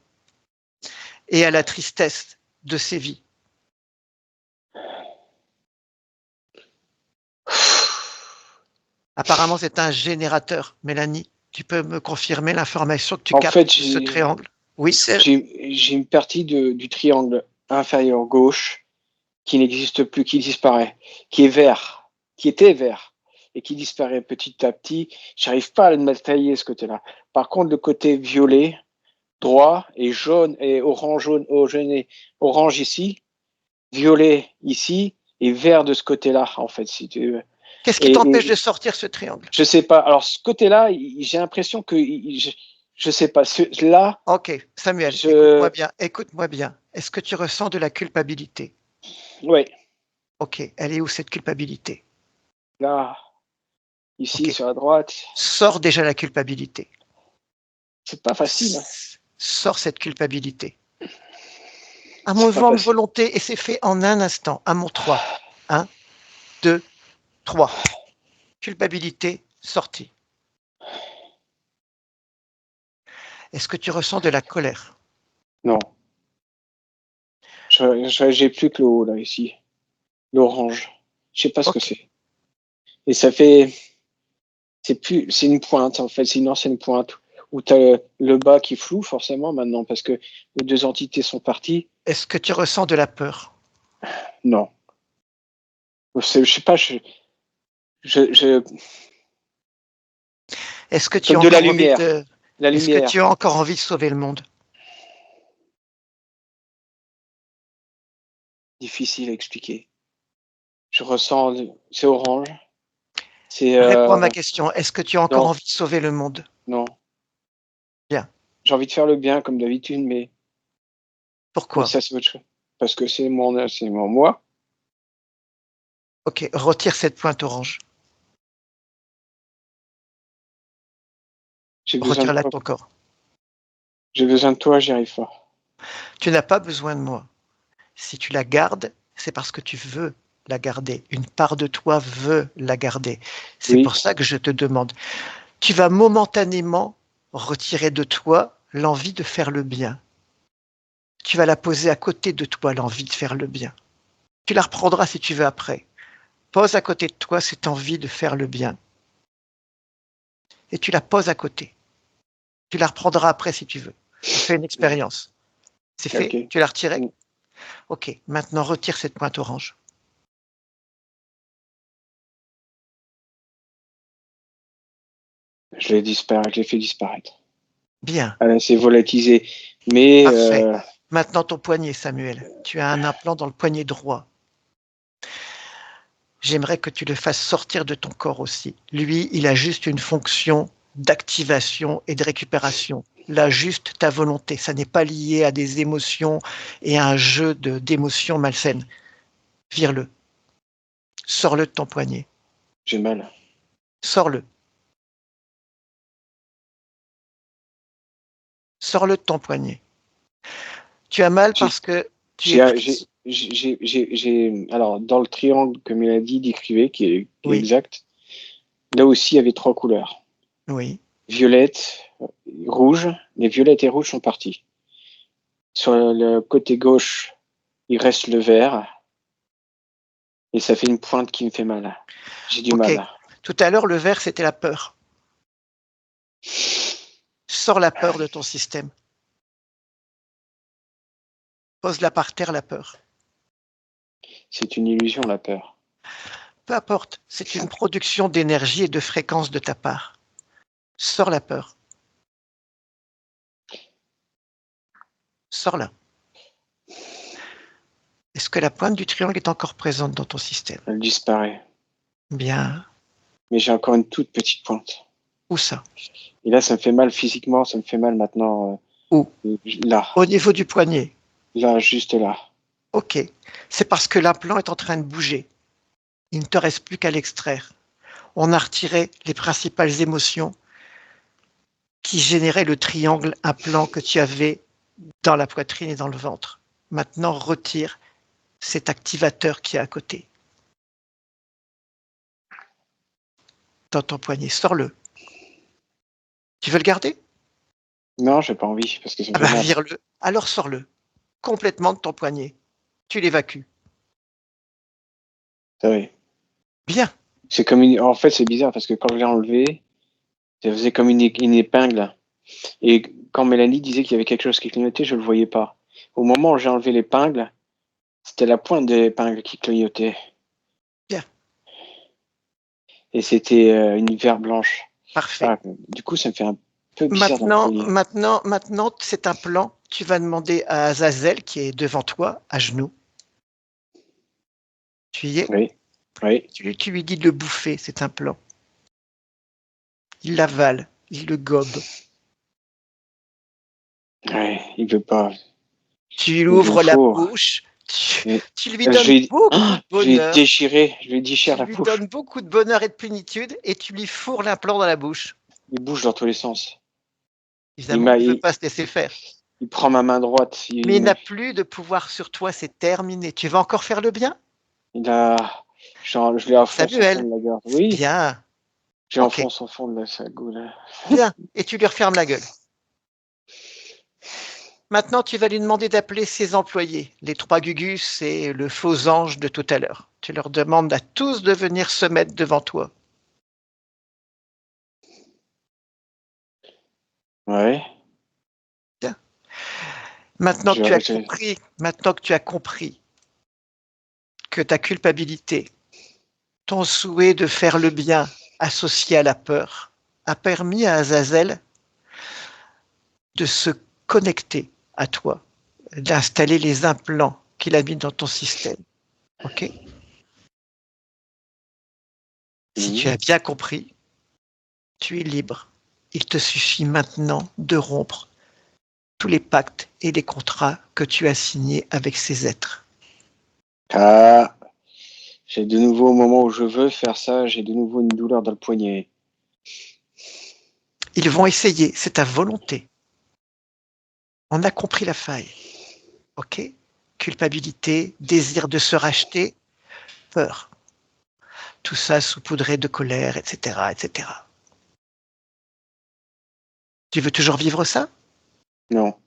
et à la tristesse de ces vies. Apparemment, c'est un générateur. Mélanie, tu peux me confirmer l'information que tu en fait, captes de ce triangle? Oui. j'ai une partie du triangle inférieur gauche qui n'existe plus, qui disparaît, qui est vert, qui était vert et qui disparaît petit à petit. J'arrive pas à le tailler ce côté-là. Par contre, le côté violet, droit et jaune et jaune et orange ici, violet ici et vert de ce côté-là, en fait, si tu veux. Qu'est-ce qui t'empêche de Et sortir ce triangle? je sais pas. Alors, ce côté-là, j'ai l'impression que je sais pas. Là, Ok, Samuel, je, écoute-moi bien. Est-ce que tu ressens de la culpabilité? ouais, Ok, elle est où cette culpabilité? là, ici Ok, sur la droite, sors déjà la culpabilité. c'est pas facile. Hein. Sors cette culpabilité. Un C'est pas mouvement de facile. volonté et c'est fait en un instant. À mon 3. 1, 2, 3. Culpabilité sortie. Est-ce que tu ressens de la colère? Non, j'ai plus que le haut là ici, l'orange. Je sais pas ce que Ok, c'est. Et ça fait, c'est une pointe en fait, c'est une ancienne pointe où tu as le bas qui est flou forcément maintenant parce que les deux entités sont parties. est-ce que tu ressens de la peur? Non, je sais pas, je Est-ce que tu as Comme de la encore envie lumière. de, La est-ce que lumière. tu as encore envie de sauver le monde? Difficile à expliquer. Je ressens, c'est orange. C'est Réponds à ma question. Est-ce que tu as encore non, envie de sauver le monde? non. Bien. J'ai envie de faire le bien comme d'habitude, mais Pourquoi? ça c'est autre chose. Parce que c'est mon moi. Ok, retire cette pointe orange. J'ai besoin de Retire-la de toi. ton corps. J'ai besoin de toi, j'y arrive pas. Tu n'as pas besoin de moi. Si tu la gardes, c'est parce que tu veux la garder. Une part de toi veut la garder. C'est Oui, pour ça que je te demande. Tu vas momentanément retirer de toi l'envie de faire le bien. Tu vas la poser à côté de toi, l'envie de faire le bien. Tu la reprendras si tu veux après. Pose à côté de toi cette envie de faire le bien. Et tu la poses à côté. Tu la reprendras après si tu veux. On fait une expérience. C'est fait? ok. Tu l'as retirée? Ok, maintenant retire cette pointe orange. Je l'ai fait disparaître. Bien, Elle s'est volatilisée. Mais parfait. Maintenant ton poignet, Samuel. Tu as un implant dans le poignet droit. J'aimerais que tu le fasses sortir de ton corps aussi. Lui, il a juste une fonction d'activation et de récupération. Là, juste ta volonté. Ça n'est pas lié à des émotions et à un jeu d'émotions malsaines. Vire-le. Sors-le de ton poignet. j'ai mal. Sors-le. Sors-le de ton poignet. Tu as mal J'ai, parce que tu es pris. alors, dans le triangle que Mélanie décrivait, qui est Oui, exact, là aussi, il y avait 3 couleurs. oui. Violette, rouge. Les violettes et rouges sont partis. Sur le côté gauche, il reste le vert. Et ça fait une pointe qui me fait mal. J'ai du Ok. mal. Tout à l'heure, le vert, c'était la peur. Sors la peur de ton système. Pose-la par terre, la peur. C'est une illusion, la peur. Peu importe, c'est une production d'énergie et de fréquence de ta part. Sors la peur. Sors-la. Est-ce que la pointe du triangle est encore présente dans ton système? Elle disparaît. Bien. Mais j'ai encore une toute petite pointe. Où ça? Et là, ça me fait mal physiquement, ça me fait mal maintenant. Où? Là, Au niveau du poignet. là, juste là. Ok. C'est parce que l'implant est en train de bouger. Il ne te reste plus qu'à l'extraire. On a retiré les principales émotions qui généraient le triangle implant que tu avais dans la poitrine et dans le ventre. Maintenant, retire cet activateur qui est à côté. Dans ton poignet, sors-le. Tu veux le garder? Non, j'ai pas envie parce que ça me Ah fait bah, mal. vire-le. Alors sors-le. Complètement de ton poignet. Tu l'évacues. C'est vrai. Bien. C'est comme en fait, c'est bizarre parce que quand je l'ai enlevé, ça faisait comme une épingle. Et quand Mélanie disait qu'il y avait quelque chose qui clignotait, je le voyais pas. Au moment où j'ai enlevé l'épingle, c'était la pointe de l'épingle qui clignotait. Bien. Et c'était une lumière blanche. Parfait. Ah, du coup, ça me fait un peu bizarre dans le poignet. Maintenant, c'est un plan. Tu vas demander à Azazel, qui est devant toi, à genoux. Tu y es? Oui, oui. Tu lui dis de le bouffer, c'est un plan. Il l'avale, il le gobe. Ouais, il veut pas. Tu lui Il le ouvres la faut. bouche. Et Tu lui je donnes vais, beaucoup de je vais bonheur. déchirer, je vais déchirer Tu la lui bouche. donnes beaucoup de bonheur et de plénitude et tu lui fourres l'implant dans la bouche. Il bouge dans tous les sens. Évidemment, il ne veut Il, pas se laisser faire. il prend ma main droite. Mais il n'a plus de pouvoir sur toi, c'est terminé. Tu vas encore faire le bien? Il a, genre, je lui enfonce au fond Samuel, de la gorge. c'est Oui, bien. je lui Ok, enfonce au fond de sa goule. bien. Et tu lui refermes la gueule. Maintenant, tu vas lui demander d'appeler ses employés, les 3 Gugus et le faux ange de tout à l'heure. Tu leur demandes à tous de venir se mettre devant toi. Ouais. Bien. Maintenant que tu as compris, que ta culpabilité, ton souhait de faire le bien associé à la peur a permis à Azazel de se connecter à toi, d'installer les implants qu'il a mis dans ton système. Ok ? Si tu as bien compris, tu es libre. Il te suffit maintenant de rompre tous les pactes et les contrats que tu as signés avec ces êtres. Ah, j'ai de nouveau, au moment où je veux faire ça, j'ai de nouveau une douleur dans le poignet. Ils vont essayer, c'est ta volonté. On a compris la faille. Ok ? Culpabilité, désir de se racheter, peur. Tout ça saupoudré de colère, etc., etc. Tu veux toujours vivre ça ? Non.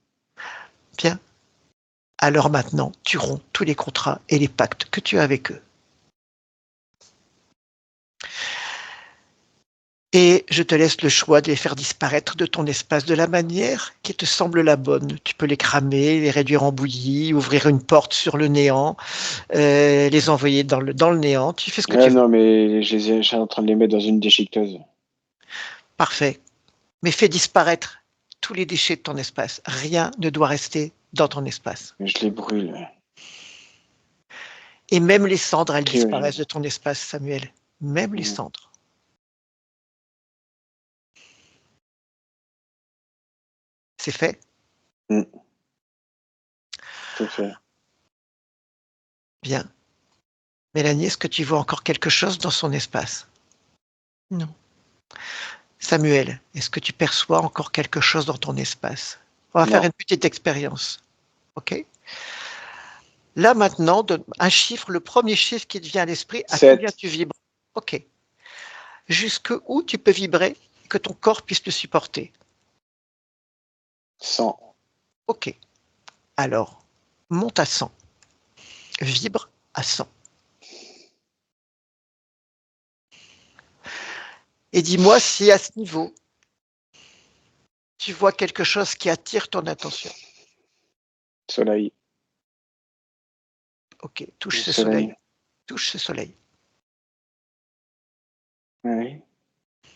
Bien. Alors maintenant, tu romps tous les contrats et les pactes que tu as avec eux. Et je te laisse le choix de les faire disparaître de ton espace de la manière qui te semble la bonne. Tu peux les cramer, les réduire en bouillie, ouvrir une porte sur le néant, les envoyer dans le néant. Tu fais ce que tu veux. Non, mais je suis en train de les mettre dans une déchiqueteuse. Parfait. Mais fais disparaître tous les déchets de ton espace. Rien ne doit rester dans ton espace. Je les brûle. Et même les cendres, elles Ok, disparaissent de ton espace, Samuel. Même les cendres. C'est fait ? C'est fait. Bien. Mélanie, est-ce que tu vois encore quelque chose dans son espace ? Non. Samuel, est-ce que tu perçois encore quelque chose dans ton espace ? On va faire une petite expérience. OK ? Là maintenant, un chiffre, le premier chiffre qui te vient à l'esprit, à 7. combien tu vibres ? OK. Jusque où tu peux vibrer que ton corps puisse le supporter ? 100. OK. Alors, monte à 100. Vibre à 100. Et dis-moi si à ce niveau, tu vois quelque chose qui attire ton attention. Soleil. OK. Touche ce soleil. Touche ce soleil. Oui.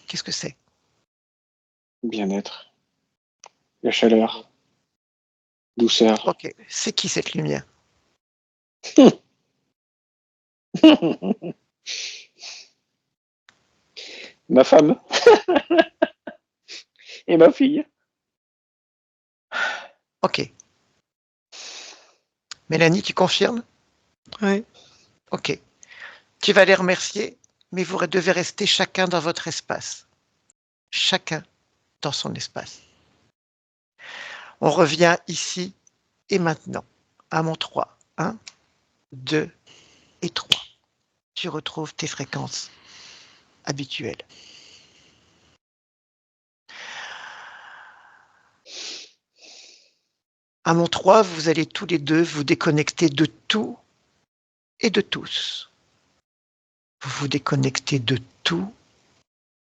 Qu'est-ce que c'est ? Bien-être. La chaleur. Douceur. OK. C'est qui cette lumière ? Ma femme. Et ma fille. OK. Mélanie, tu confirmes ? Oui. OK. Tu vas les remercier, mais vous devez rester chacun dans votre espace. Chacun dans son espace. On revient ici et maintenant à mon 3. 1, 2 et 3. Tu retrouves tes fréquences habituelles. À mon 3, vous allez tous les deux vous déconnecter de tout et de tous. Vous vous déconnectez de tout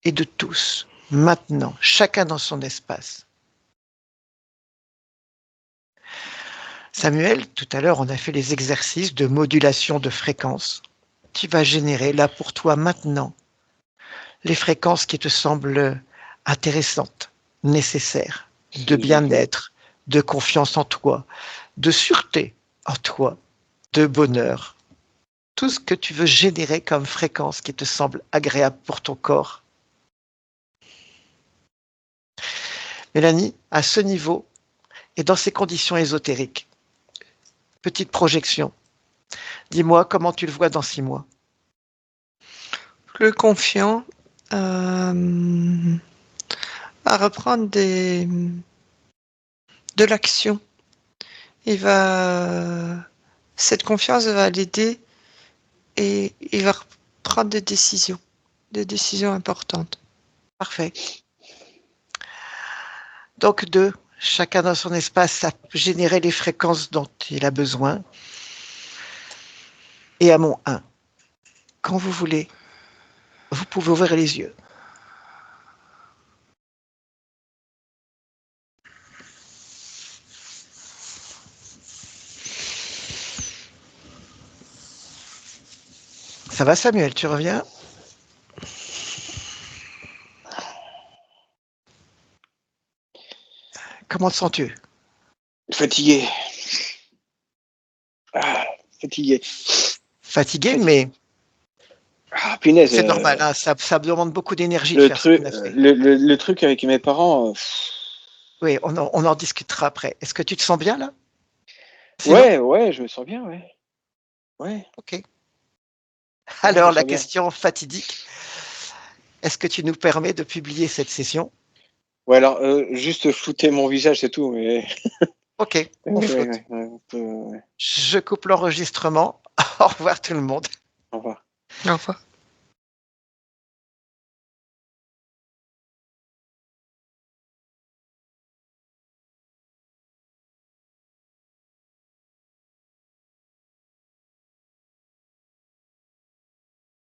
et de tous. Maintenant, chacun dans son espace. Samuel, tout à l'heure, on a fait les exercices de modulation de fréquence. Tu vas générer là pour toi maintenant les fréquences qui te semblent intéressantes, nécessaires, de bien-être, de confiance en toi, de sûreté en toi, de bonheur. Tout ce que tu veux générer comme fréquence qui te semble agréable pour ton corps. Mélanie, à ce niveau et dans ces conditions ésotériques, petite projection, dis-moi comment tu le vois dans 6 mois. Plus confiant à reprendre de l'action. Cette confiance va l'aider et il va prendre des décisions importantes. Parfait. Donc 2, chacun dans son espace, ça peut générer les fréquences dont il a besoin. Et à mon 1, quand vous voulez, vous pouvez ouvrir les yeux. Ça va Samuel, tu reviens ? Comment te sens-tu? Fatigué. Ah, fatigué. Fatigué, Fatigué. mais Ah, punaise. c'est normal, hein, ça demande beaucoup d'énergie de Le faire ce truc, qu'on a fait. le truc avec mes parents. Oui, on en discutera après. Est-ce que tu te sens bien là? Sinon? Ouais, je me sens bien, ouais. Ouais, Ok. ouais, je me Alors, la sens bien. question fatidique, est-ce que tu nous permets de publier cette session? Ouais, alors, juste flouter mon visage, c'est tout, mais. Ok, on flotte. Ouais. Je coupe l'enregistrement. Au revoir tout le monde. Au revoir. Au revoir.